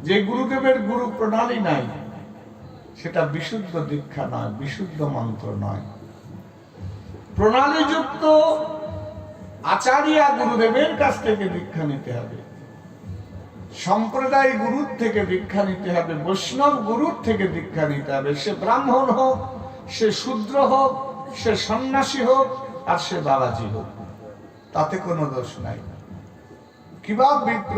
যে গুরুদেবের গুরু প্রণালী নাই, সেটা বিশুদ্ধ দীক্ষা নয়, বিশুদ্ধ মন্ত্র নয়। প্রণালী যুক্ত আচার্য গুরুদেবের কাছ থেকে দীক্ষা নিতে হবে, সম্প্রদায় গুরুর থেকে দীক্ষা নিতে হবে, বৈষ্ণব গুরুর থেকে দীক্ষা নিতে হবে। সে ব্রাহ্মণ হোক, সে শূদ্র হোক, সে সন্ন্যাসী হোক, আর সে বাবাজি হোক, তাতে কোনো দোষ নাই। কিবা বিপ্র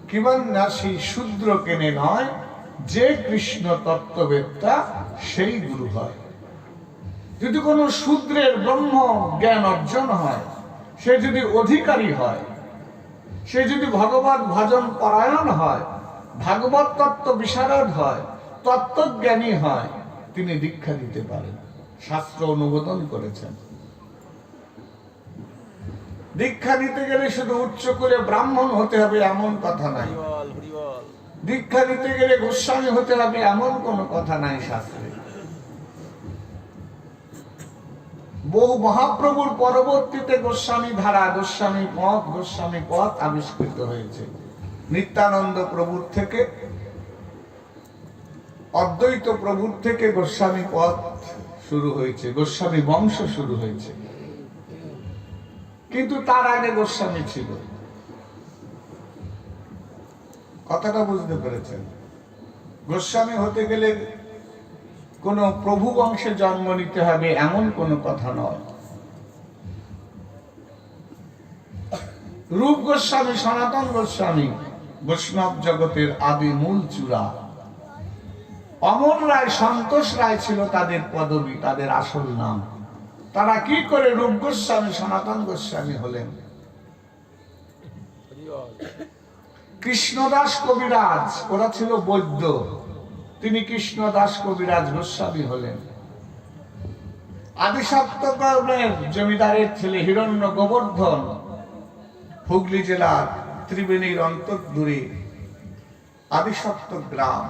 কিবা ন্যাসী শূদ্র কেনে নয়, যে কৃষ্ণ তত্ত্ববেত্তা সেই গুরু হয়। যদি কোনো শূদ্রের ব্রহ্ম জ্ঞান অর্জন হয়, সে যদি অধিকারী হয়, সে যদি ভগবত ভজন পরায়ণ হয়, ভাগবত তত্ত্ব বিশারদ হয়, তত্ত্বজ্ঞানী হয়, তিনি দীক্ষা দিতে পারেন। শাস্ত্র অনুমোদন করেছেন। দীক্ষা নিতে গেলে শুধু উচ্চ করে ব্রাহ্মণ হতে হবে এমন কথা নাই, হরিবল হরিবল। দীক্ষা নিতে গেলে গোস্বামী হতে হবে এমন কোনো কথা নাই শাস্ত্রে। বহু মহাপ্রভুর পরবর্তীতে গোস্বামী ধারা, গোস্বামী পথ আবিষ্কৃত হয়েছে। নিত্যানন্দ প্রভুর থেকে, অদ্বৈত প্রভুর থেকে গোস্বামী পথ শুরু হয়েছে, গোস্বামী বংশ শুরু হয়েছে। কিন্তু তার আগে গোস্বামী ছিল। কথাটা বুঝতে পেরেছেন? গোস্বামী হতে গেলে কোন প্রভু বংশে জন্ম নিতে হবে এমন কোনো কথা নয়। রূপ গোস্বামী, সনাতন গোস্বামী বৈষ্ণব জগতের আদি মূল চূড়া। অমর রায়, সন্তোষ রায় ছিল তাদের পদবী, তাদের আসল নাম। তারা কি করে রূপ গোস্বামী, সনাতন গোস্বামী হলেন? কৃষ্ণদাস কবিরাজ, ওরা ছিল বৈদ্য, তিনি কৃষ্ণদাস কবিরাজ গোস্বামী হলেন। আদিসপ্তগ্রামের জমিদারের ছেলে হিরণ্য গোবর্ধন, হুগলি জেলার ত্রিবেণীর অন্তর্দূরে আদিসপ্তগ্রাম,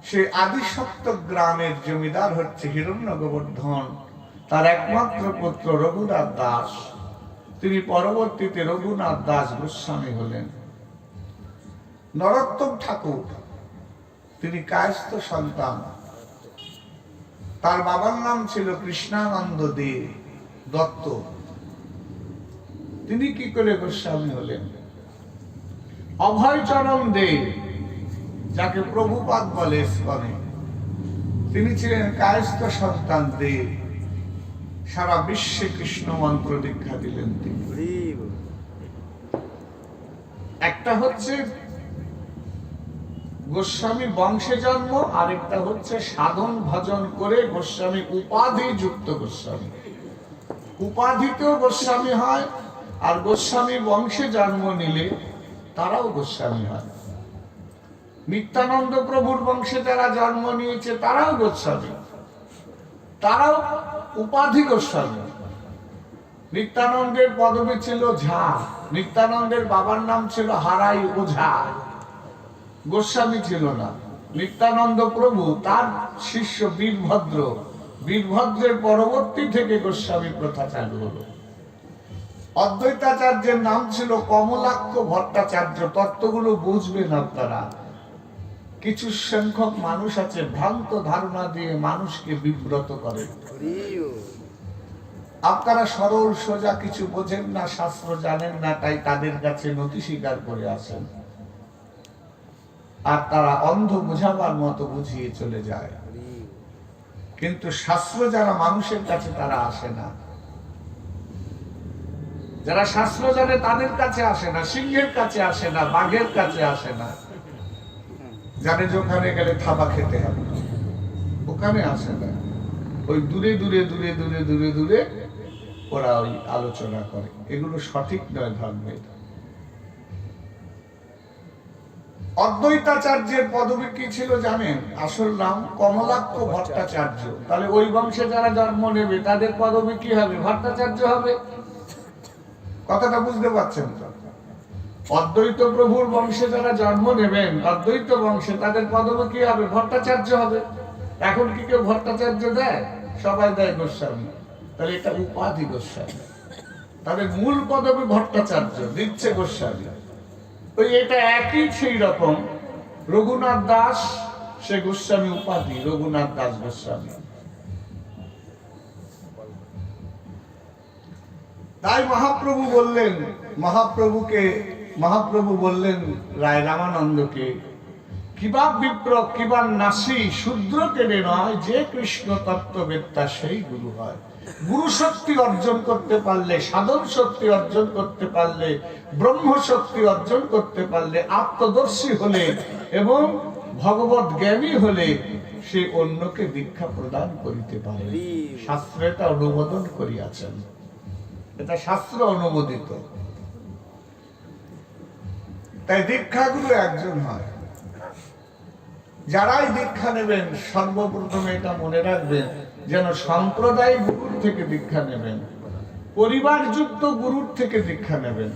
সে আদিসপ্তগ্রামের জমিদার হচ্ছে হিরণ্য গোবর্ধন। তার একমাত্র পুত্র রঘুনাথ দাস, তিনি পরবর্তীতে রঘুনাথ দাস গোস্বামী হলেন। নরোত্তম ঠাকুর, তিনি কায়স্থ সন্তান, তার বাবার নাম ছিল কৃষ্ণানন্দ দে দত্ত, তিনি কি করে গোস্বামী হলেন? অভয়চরণ দে, যাকে প্রভুপাদ বলে ইস্কনে, তিনি ছিলেন কায়স্থ সন্তান দে, সারা বিশ্বে কৃষ্ণ মন্ত্র দীক্ষা দিলেন তিনি। হরিবল। একটা হচ্ছে গোস্বামী বংশে জন্ম, আরেকটা হচ্ছে সাধন ভজন করে গোস্বামী উপাধি যুক্ত গোস্বামী। উপাধিতেও গোস্বামী হয়, আর গোস্বামী বংশে জন্ম নিলে তারাও গোস্বামী হয়। নিত্যানন্দ প্রভুর বংশে যারা জন্ম নিয়েছে তারাও গোস্বামী, তারাও উপাধি গোস্বামী। নিত্যানন্দের পদবী ছিল ঝা, নিত্যানন্দের বাবার নাম ছিল হারাই ওঝা, গোস্বামী ছিল না। নিত্যানন্দ প্রভু, তার শিষ্য বীরভদ্র, বীরভদ্রের পরবর্তী থেকে গোস্বামী প্রথা চালু হলো। অদ্বৈতাচার্যের নাম ছিল কমলাক্ষ ভট্টাচার্য। তত্ত্বগুলো বুঝবেন আপনারা। কিছু সংখ্যক মানুষ আছে ভ্রান্ত ধারণা দিয়ে মানুষকে বিব্রত করে। হরিবল। আপনারা সরল সোজা কিছু বোঝেন না, শাস্ত্র জানেন না, তাই তাদের কাছে নথি স্বীকার করে আসেন, আর তারা অন্ধ বুঝাবার মতো বুঝিয়ে চলে যায়। কিন্তু শাস্ত্র যারা মানুষের কাছে তারা আসে না, যারা শাস্ত্র জানে তাদের কাছে আসে না, সিংহের কাছে আসে না, বাঘের কাছে আসে না, জানে যে ওখানে গেলে থাবা খেতে হবে, ওখানে আসে না। ওই দূরে দূরে দূরে দূরে দূরে দূরে ওরা ওই আলোচনা করে। এগুলো সঠিক নয় ধর্মের। অদ্বৈতাচার্যের পদবী কি ছিল জানেন? আসল নাম কমলাক্ষ ভট্টাচার্য। তাহলে ওই বংশে যারা জন্ম নেবে তাদের পদবী কি হবে? ভট্টাচার্য হবে। কথাটা বুঝতে পারছেন তো? অদ্বৈত প্রভুর বংশে যারা জন্ম নেবেন, অদ্বৈত বংশে, তাদের পদবী কি হবে? ভট্টাচার্য হবে। এখন কি কেউ ভট্টাচার্য দেয়? সবাই দেয় গোস্বামী। তাহলে এটা উপাধি গোস্বামী, তাদের মূল পদবী ভট্টাচার্য, দিচ্ছে গোস্বামী। ওই এটা একই সেই রকম। রঘুনাথ দাস, সে গোস্বামী উপাধি, রঘুনাথ দাস গোস্বামী। তাই মহাপ্রভু বললেন, মহাপ্রভু বললেন রায় রামানন্দকে, কিবা বিপ্র কিবা নাসি, শূদ্র কেড়ে নয়, যে কৃষ্ণ তত্ত্ববেত্তা সেই গুরু হয়। গুরু শক্তি অর্জন করতে পারলে, সাধন শক্তি অর্জন করতে পারলে, ব্রহ্ম শক্তি অর্জন করতে পারলে, আত্মদর্শী হলে এবং ভগবত জ্ঞানী হলে সে অন্যকে দীক্ষা প্রদান করিতে পারে। শাস্ত্র এটা অনুমোদন করিয়াছেন, এটা শাস্ত্র অনুমোদিত। তাই দীক্ষাগুলো একজন হয়। যারাই দীক্ষা নেবেন সর্বপ্রথমে এটা মনে রাখবেন, যেন সম্প্রদায় গুরুর থেকে দীক্ষা নেবেন, পরিবারযুক্ত গুরুর থেকে দীক্ষা নেবেন।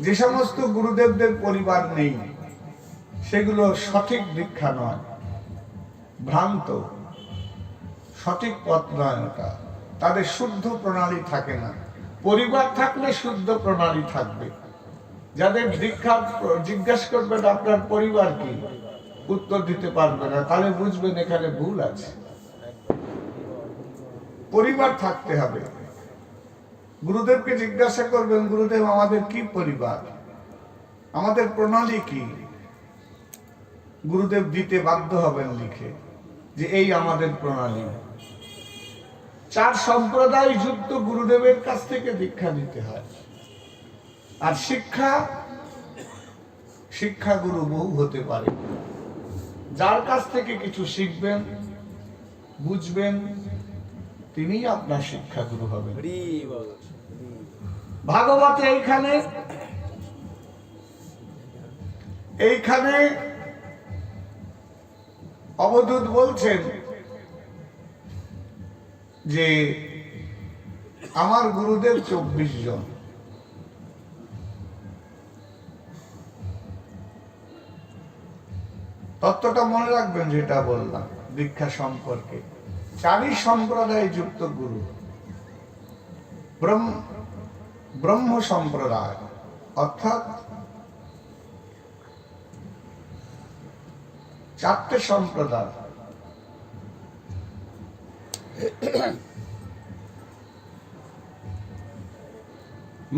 যে সমস্ত গুরুদেবদের পরিবার নেই সেগুলো সঠিক দীক্ষা নয়, ভ্রান্ত, সঠিক পথ নয় ওটা। তাদের শুদ্ধ প্রণালী থাকে না। পরিবার থাকলে শুদ্ধ প্রণালী থাকবে। যাদের দীক্ষা জিজ্ঞাসা করবেন আপনার পরিবার কি, উত্তর দিতে পারবে না, তাহলে বুঝবেন এখানে ভুল আছে। পরিবার থাকতে হবে। গুরুদেবকে জিজ্ঞাসা করবেন, গুরুদেব আমাদের কি পরিবার, আমাদের প্রণালী কি? গুরুদেব দিতে বাধ্য হবেন লিখে যে এই আমাদের প্রণালী। 4 সম্প্রদায় যুক্ত গুরুদেবের কাছ থেকে দীক্ষা নিতে হয়। আর শিক্ষা গুরু বহু হতে পারে। যার কাছ থেকে কিছু শিখবেন, বুঝবেন, তিনিই আপনার শিক্ষা গুরু হবেন। হরি বল। ভাগবতে এইখানে অবধূত বলছেন যে আমার গুরুদেব 24 জন। তত্ত্বটা মনে রাখবেন যেটা বললাম দীক্ষা সম্পর্কে। 4 সম্প্রদায় যুক্ত গুরু। ব্রহ্ম সম্প্রদায় অর্থাৎ 4টে সম্প্রদায়।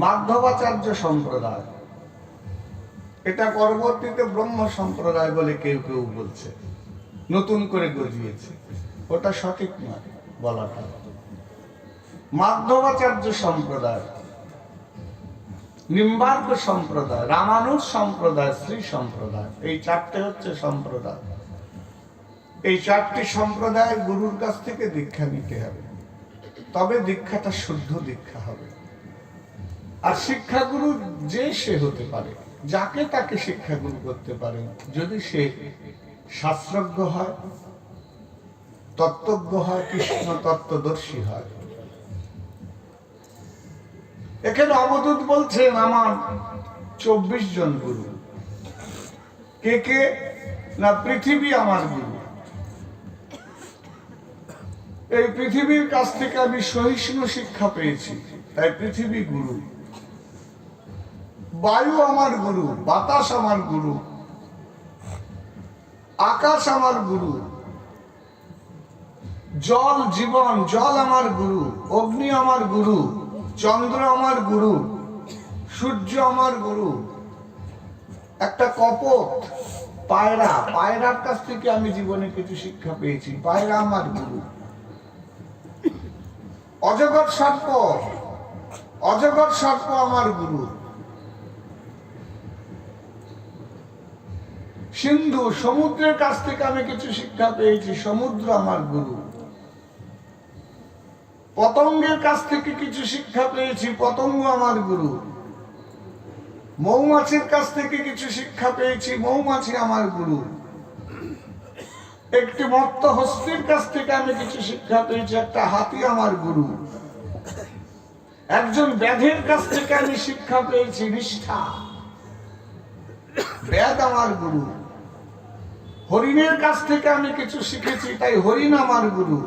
মাধবাচার্য সম্প্রদায়, এটা পরবর্তীতে ব্রহ্ম সম্প্রদায় বলে কেউ কেউ বলছে, নতুন করে গজিয়েছে। ওটা সঠিক নয় বলাটা। মাধবাচার্য সম্প্রদায়, নিম্বার্ক সম্প্রদায়, রামানুজ সম্প্রদায়, শ্রী সম্প্রদায়, এই 4টে হচ্ছে সম্প্রদায়। এই 4টি সম্প্রদায় গুরুর কাছ থেকে দীক্ষা নিতে হবে, তবে দীক্ষাটা শুদ্ধ দীক্ষা হবে। আর শিক্ষাগুরু যে সে হতে পারে, যাকে তাকে শিক্ষাগুরু করতে পারে, যদি সে শাস্ত্রজ্ঞ হয়, তত্ত্বজ্ঞ হয়, কৃষ্ণ তত্ত্বদর্শী হয়। এখানে অবধূত বলছেন আমার 24 জন গুরু। কে কে? না, পৃথিবী আমার গুরু। এই পৃথিবীর কাছ থেকে আমি সহিষ্ণু শিক্ষা পেয়েছি, তাই পৃথিবী গুরু। বায়ু আমার গুরু, বাতাস আমার গুরু, আকাশ আমার গুরু, জল জীবন, জল আমার গুরু, অগ্নি আমার গুরু, চন্দ্র আমার গুরু, সূর্য আমার গুরু। একটা কপট পায়রা, পায়রার কাছ থেকে আমি জীবনে কিছু শিক্ষা পেয়েছি, পায়রা আমার গুরু। অজগর সর্প, অজগর সর্প আমার গুরু। সিন্ধু, সমুদ্রের কাছ থেকে আমি কিছু শিক্ষা পেয়েছি, সমুদ্র আমার গুরু। পতঙ্গের কাছ থেকে কিছু শিক্ষা পেয়েছি, পতঙ্গ আমার গুরু। মৌমাছির কাছ থেকে কিছু শিক্ষা পেয়েছি, মৌমাছি আমার গুরু। একটি মত্ত হস্তির কাছ থেকে আমি কিছু শিক্ষা পেয়েছি, একটা হাতি আমার গুরু। একজন ব্যাধের কাছ থেকে আমি শিক্ষা পেয়েছি নিষ্ঠা, ব্যাধ আমার গুরু। হরিণের কাছ থেকে আমি কিছু শিখেছি, তাই হরিণ আমার গুরু।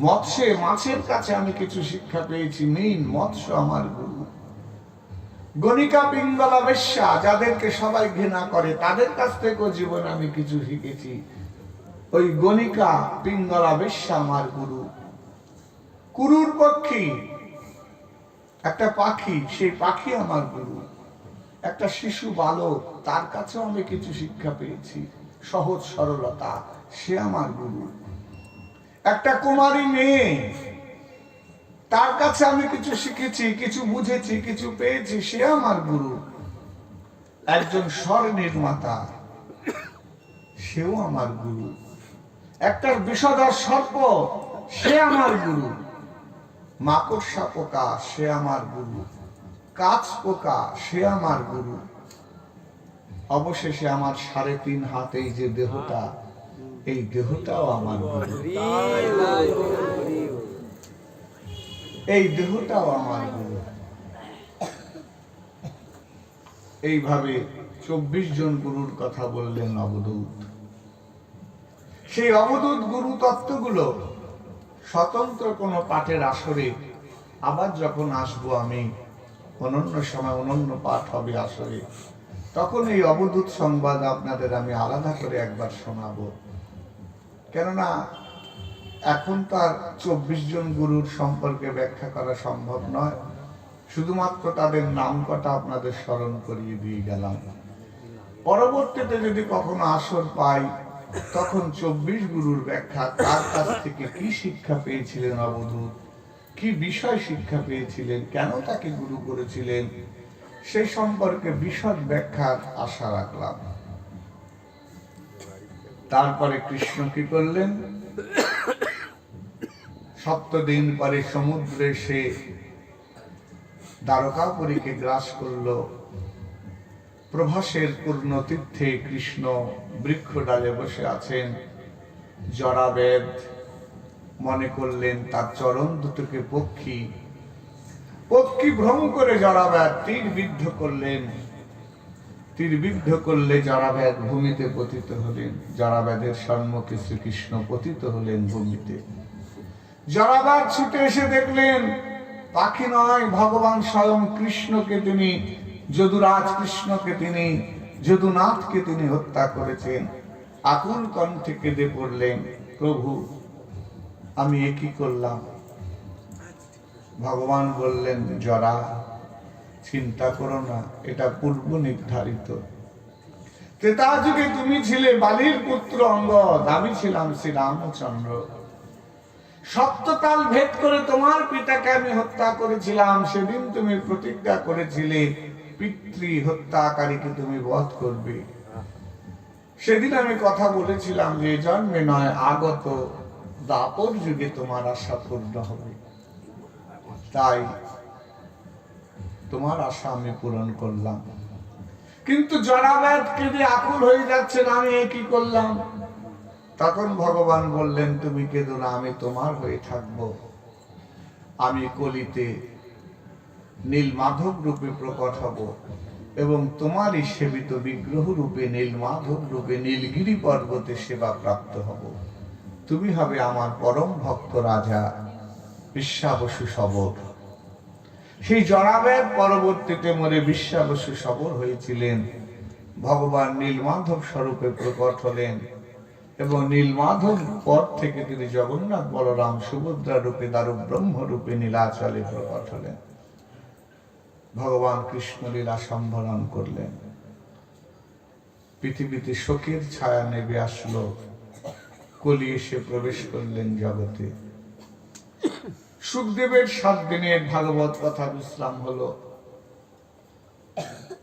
মৎস্যে, মাছের কাছে আমি কিছু শিক্ষা পেয়েছি, মীন, মৎস্য আমার গুরু। গণিকা, পিঙ্গলা, বেশ্যা, যাদেরকে সবাই ঘৃণা করে, তাদের কাছ থেকেও জীবনে আমি কিছু শিখেছি। ওই গণিকা, পিঙ্গলা, বেশ্যা আমার গুরু। কুরুর পক্ষী, একটা পাখি, সেই পাখি আমার গুরু। একটা শিশু বালক, তার কাছেও আমি কিছু শিক্ষা পেয়েছি, সহজ সরলতা, সে আমার গুরু। একটা কুমারী মেয়ে, তার কাছে আমি কিছু শিখেছি, কিছু বুঝেছি, কিছু পেয়েছি, সে আমার গুরু। একজন স্বর নির্মাতা, সেও আমার গুরু। একটা বিষধর সর্প, সে আমার গুরু। মাকড়সা পোকা, সে আমার গুরু। কাঁচ পোকা, সে আমার গুরু। অবশেষে আমার 3.5 হাত এই যে দেহটা, এই দেহটাও আমার গুরু। এই দেহটাও আমার গুরু। এইভাবে 24 জন গুরুর কথা বললেন অবধূত। সেই অবধূত গুরু তত্ত্বগুলো স্বতন্ত্র কোনো পাঠের আসরে আবার যখন আসবো আমি, অনন্য সময় অনন্য পাঠ হবে আসরে, তখন এই অবধূত সংবাদ আপনাদের আমি আলাদা করে একবার শোনাবো। কেননা এখন তার 24 জন গুরুর সম্পর্কে ব্যাখ্যা করা সম্ভব নয়, শুধুমাত্র তাদের নাম কটা আপনাদের স্মরণ করিয়ে দিয়ে গেলাম। পরবর্তীতে যদি কখনো আসর পাই, তখন 24 গুরুর ব্যাখ্যা, কার কাছ থেকে কি শিক্ষা পেয়েছিলেন অবধূত, কি বিষয় শিক্ষা পেয়েছিলেন, কেন তাকে গুরু করেছিলেন, সেই সম্পর্কে বিশদ ব্যাখ্যার আশা রাখলাম। তারপরে কৃষ্ণ কি করলেন? 7 দিন পরে সমুদ্রে সে দ্বারকাপুরীকে গ্রাস করলো। প্রভাসের পূর্ণ তীর্থে কৃষ্ণ বৃক্ষ ডালে বসে আছেন। জরাবেদ মনে করলেন তার চরণ দুটোকে পক্ষী ভ্রম করে জরাবেদ তীরবিদ্ধ করলেন। তীরবিদ্ধ করলে জরাবেদ ভূমিতে পতিত হলেন। জরাবেদের সম্মুখে শ্রীকৃষ্ণ পতিত হলেন ভূমিতে। জরাবেদ ছুটে এসে দেখলেন পাখি নয়, ভগবান স্বয়ং কৃষ্ণকে তিনি, যদুরাজ কৃষ্ণকে তিনি, যদুনাথকে তিনি হত্যা করেছেন। আকুল কণ্ঠে কেঁদে পড়লেন, প্রভু আমি এ কি করলাম? ভগবান বললেন, জরা চিন্তা করো না, এটা পূর্ব নির্ধারিত। ত্রেতা যুগে তুমি ছিলে বালির পুত্র অঙ্গদ, আমি ছিলাম শ্রী রামচন্দ্র। সপ্তকাল ভেদ করে তোমার পিতাকে আমি হত্যা করেছিলাম। সেদিন তুমি প্রতিজ্ঞা করেছিলে পিতৃ হত্যাকারীকে তুমি বধ করবে। সেদিন আমি কথা বলেছিলাম যে জন্মে নয়, আগত দাপর যুগে তোমার আশা পূর্ণ হবে। তাই তোমার আশা আমি পূরণ করলাম। কিন্তু জরাবেদ কেঁদে আকুল হয়ে যাচ্ছেন, আমি এ কি করলাম? তখন ভগবান বললেন, তুমি কেঁদো না, আমি তোমার হয়ে থাকবো। আমি কলিতে নীল মাধব রূপে প্রকট হব এবং তোমারই সেবিত বিগ্রহ রূপে নীল মাধব রূপে নীলগিরি পর্বতে সেবা প্রাপ্ত হব। তুমি হবে আমার পরম ভক্ত রাজা বিশ্বাবসু সবর। সেই জরাবেদ পরবর্তীতে মরে বিশ্বাবসু সবর হয়েছিলেন। ভগবান নীলমাধব স্বরূপে প্রকট হলেন এবং নীলমাধব পর থেকে তিনি জগন্নাথ বলরাম সুভদ্রা রূপে দারু ব্রহ্ম রূপে নীলাচলে প্রকট হলেন। ভগবান কৃষ্ণ লীলা সম্বরণ করলেন। পৃথিবীতে শোকের ছায়া নেমে আসলো। কলি এসে প্রবেশ করলেন জগতে। সুখদেবের 7 দিনের ভাগবত কথা বিশ্রাম হলো।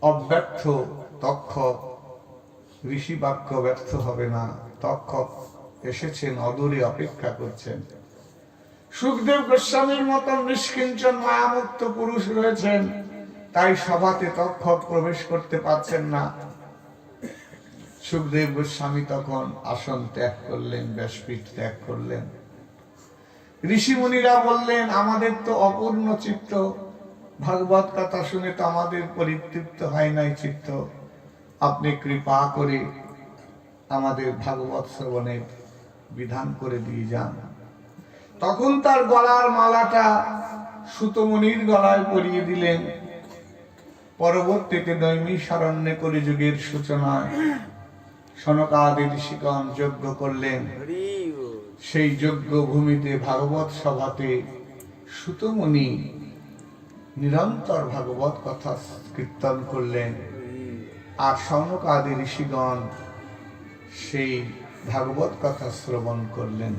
অব্যর্থ তক্ষক, ঋষি বাক্য ব্যর্থ হবে না। তক্ষক এসেছেন, অদূরে অপেক্ষা করছেন। সুখদেব গোস্বামীর মতন নিষ্কিঞ্চন মায়ামুক্ত পুরুষ রয়েছেন, তাই সভাতে তক্ষক প্রবেশ করতে পারছেন না। সুখদেব গোস্বামী তখন আসন ত্যাগ করলেন, ব্যাসপীঠ ত্যাগ করলেন। ঋষি মুনিরা বললেন, আমাদের তো অপূর্ণ চিত্ত, ভাগবত কথা শুনে তো আমাদের পরিতৃপ্ত হয় নাই চিত্ত। আপনি কৃপা করে আমাদের ভাগবত শ্রবণের বিধান করে দিয়ে যান। তখন তার গলার মালাটা সুতমুনির গলায় পরিয়ে দিলেন। পরবর্তীতে নৈমিষারণ্যে কলিযুগের সূচনায় সনকাদি ঋষিগণ যজ্ঞ করলেন। সেই যজ্ঞ ভূমিতে ভাগবত সভাতে সুতমুনি নিরন্তর ভাগবত কথা কীর্তন করলেন, আর সনকাদি ঋষিগণ সেই ভাগবত কথা শ্রবণ করলেন।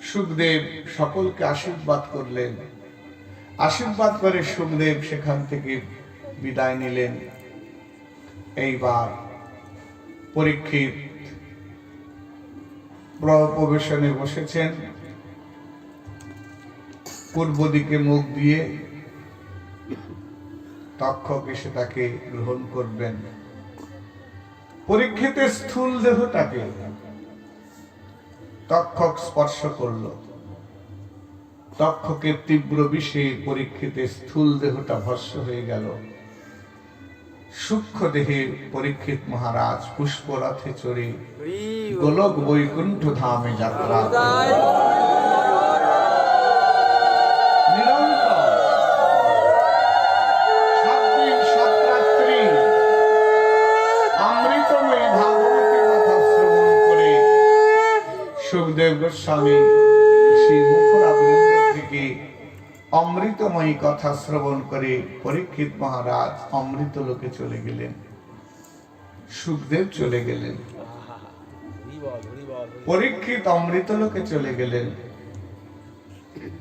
সুখদেব সকলকে আশীর্বাদ করলেন। আশীর্বাদ করে সুখদেব সেখান থেকে বিদায় নিলেন। এইবার পরীক্ষিত প্রবেশনে বসেছেন, পূর্ব দিকে মুখ দিয়ে। তক্ষক এসে তাকে গ্রহণ করবেন। পরীক্ষিতের স্থূল দেহটাকে তক্ষক স্পর্শ করল। তক্ষকের তীব্র বিষে পরীক্ষিতের স্থূল দেহটা ভস্ম হয়ে গেল। সূক্ষ্ম দেহে পরীক্ষিত মহারাজ পুষ্পরথে চড়ে হরি বল। গোলক বৈকুণ্ঠ ধামে যাত্রা তাই। নিরন্তর 7 দিন 7 রাত্রি অমৃতময়ী ভাগবতী কথা শ্রবণ করে সুখদেব গোস্বামী শ্রী মুখরাবৃন্দ থেকে অমৃতময়ী কথা শ্রবণ করে পরীক্ষিত মহারাজ অমৃত লোকে চলে গেলেন। সুখদেব চলে গেলেন, হরি বল, হরি বল, হরি বল। পরীক্ষিত অমৃত লোকে চলে গেলেন,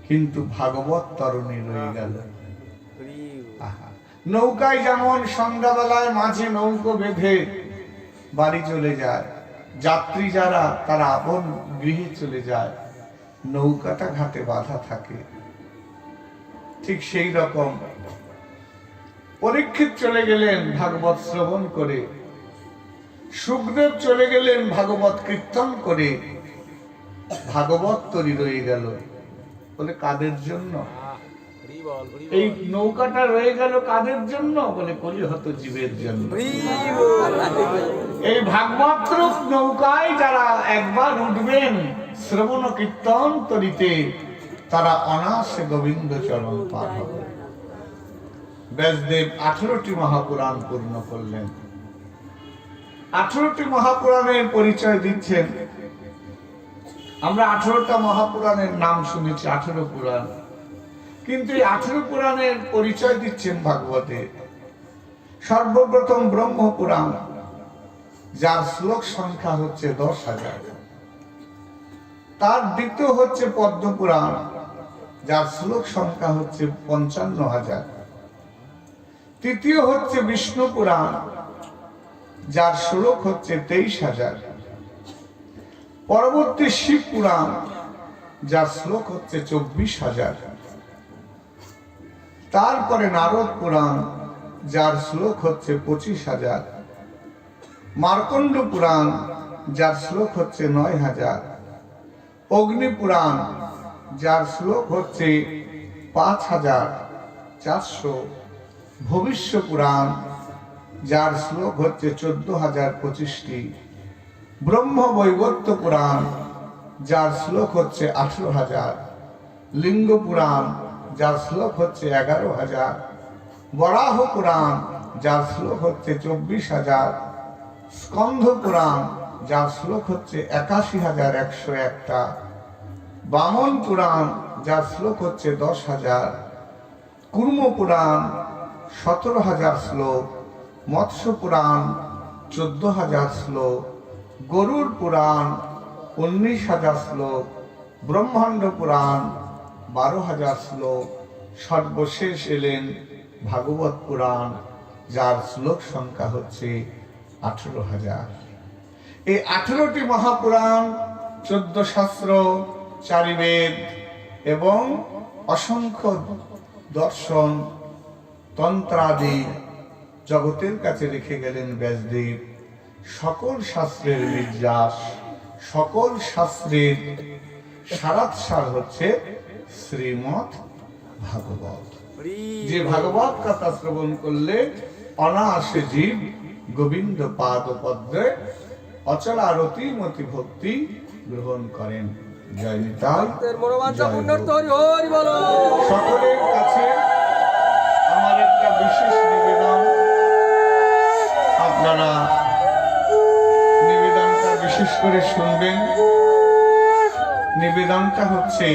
কিন্তু ভাগবত তরণী রয়ে গেল। হরি বল। আহা, নৌকায় যেমন সন্ধ্যাবেলায় মাঝে নৌকো বেঁধে বাড়ি চলে যায়, যাত্রী যারা তারা আপন গৃহে চলে যায়, নৌকাটা ঘাটে বাঁধা থাকে, ঠিক সেই রকম পরীক্ষিত চলে গেলেন ভাগবত শ্রবণ করে, সুখদেব চলে গেলেন ভাগবত কীর্তন করে, ভাগবত তরি রয়ে গেল। বলে কাদের জন্য? হরি বল, হরি এই বল। নৌকাটা রয়ে গেল কাদের জন্য? বলে কলিহত জীবের জন্য। হরি বল। এই ভাগবত রূপ নৌকায় যারা একবার উঠবেন শ্রবণ কীর্তন তরিতে, তারা অনায়াসে গোবিন্দ চরণ পার হবে। ব্যাসদেব 18টি মহাপুরাণ পূর্ণ করলেন। 18টি মহাপুরাণের পরিচয় দিচ্ছেন। আমরা 18টা মহাপুরাণের নাম শুনেছি, 18 পুরাণ, কিন্তু এই 18 পুরাণের পরিচয় দিচ্ছেন ভাগবতে। সর্বপ্রথম ব্রহ্ম পুরাণ, যার শ্লোক সংখ্যা হচ্ছে 10,000। তার দ্বিতীয় হচ্ছে পদ্ম পুরাণ, যার শ্লোক সংখ্যা হচ্ছে 55,000। তৃতীয় হচ্ছে বিষ্ণু পুরাণ, যার শ্লোক হচ্ছে 23,000। পরবর্তী শিব পুরাণ, যার শ্লোক হচ্ছে 24,000। তারপরে নারদ পুরাণ, যার শ্লোক হচ্ছে 25,000। মার্কণ্ড পুরাণ, যার শ্লোক হচ্ছে 9,000। অগ্নি পুরাণ, যার শ্লোক হচ্ছে 5,400। ভবিষ্য পুরাণ, যার শ্লোক হচ্ছে 14,025টি। ব্রহ্ম বৈবর্ত পুরাণ, যার শ্লোক হচ্ছে 18,000। লিঙ্গ পুরাণ, যার শ্লোক হচ্ছে 11,000। বরাহ পুরাণ, যার শ্লোক হচ্ছে 24,000। স্কন্ধ পুরাণ, যার শ্লোক হচ্ছে 81,101টা। বামন পুরাণ, যার শ্লোক হচ্ছে 10,000। কুর্ম পুরাণ 17,000 শ্লোক। মৎস্য পুরাণ 14,000 শ্লোক। গরুড় পুরাণ 19,000 শ্লোক। ব্রহ্মাণ্ড পুরাণ 12,000 শ্লোক। সর্বশেষ এলেন ভাগবত পুরাণ, যার শ্লোক সংখ্যা হচ্ছে 18,000। এই 18টি মহাপুরাণ, 14 শাস্ত্র, 4 বেদ এবং অসংখ্য দর্শন তন্ত্রাদি জগতের কাছে রেখে গেলেন ব্যাসদেব। সকল শাস্ত্রের নির্যাস, সকল শাস্ত্রের সারাৎসার হচ্ছে শ্রীমৎ ভাগবত। হরি যে ভাগবত কথা শ্রবণ করলে অনায়াসে জীব গোবিন্দ পাদ পদ্মে অচলারতি মতি ভক্তি গ্রহণ করেন। জয় নিতাই, ভক্তের মনোবাঞ্ছা জয় পূর্ণার্থ গৌর। হরি হরি বলো। সকলের কাছে আমার একটা বিশেষ নিবেদন, আপনারা নিবেদনটা বিশেষ করে শুনবেন। নিবেদনটা হচ্ছে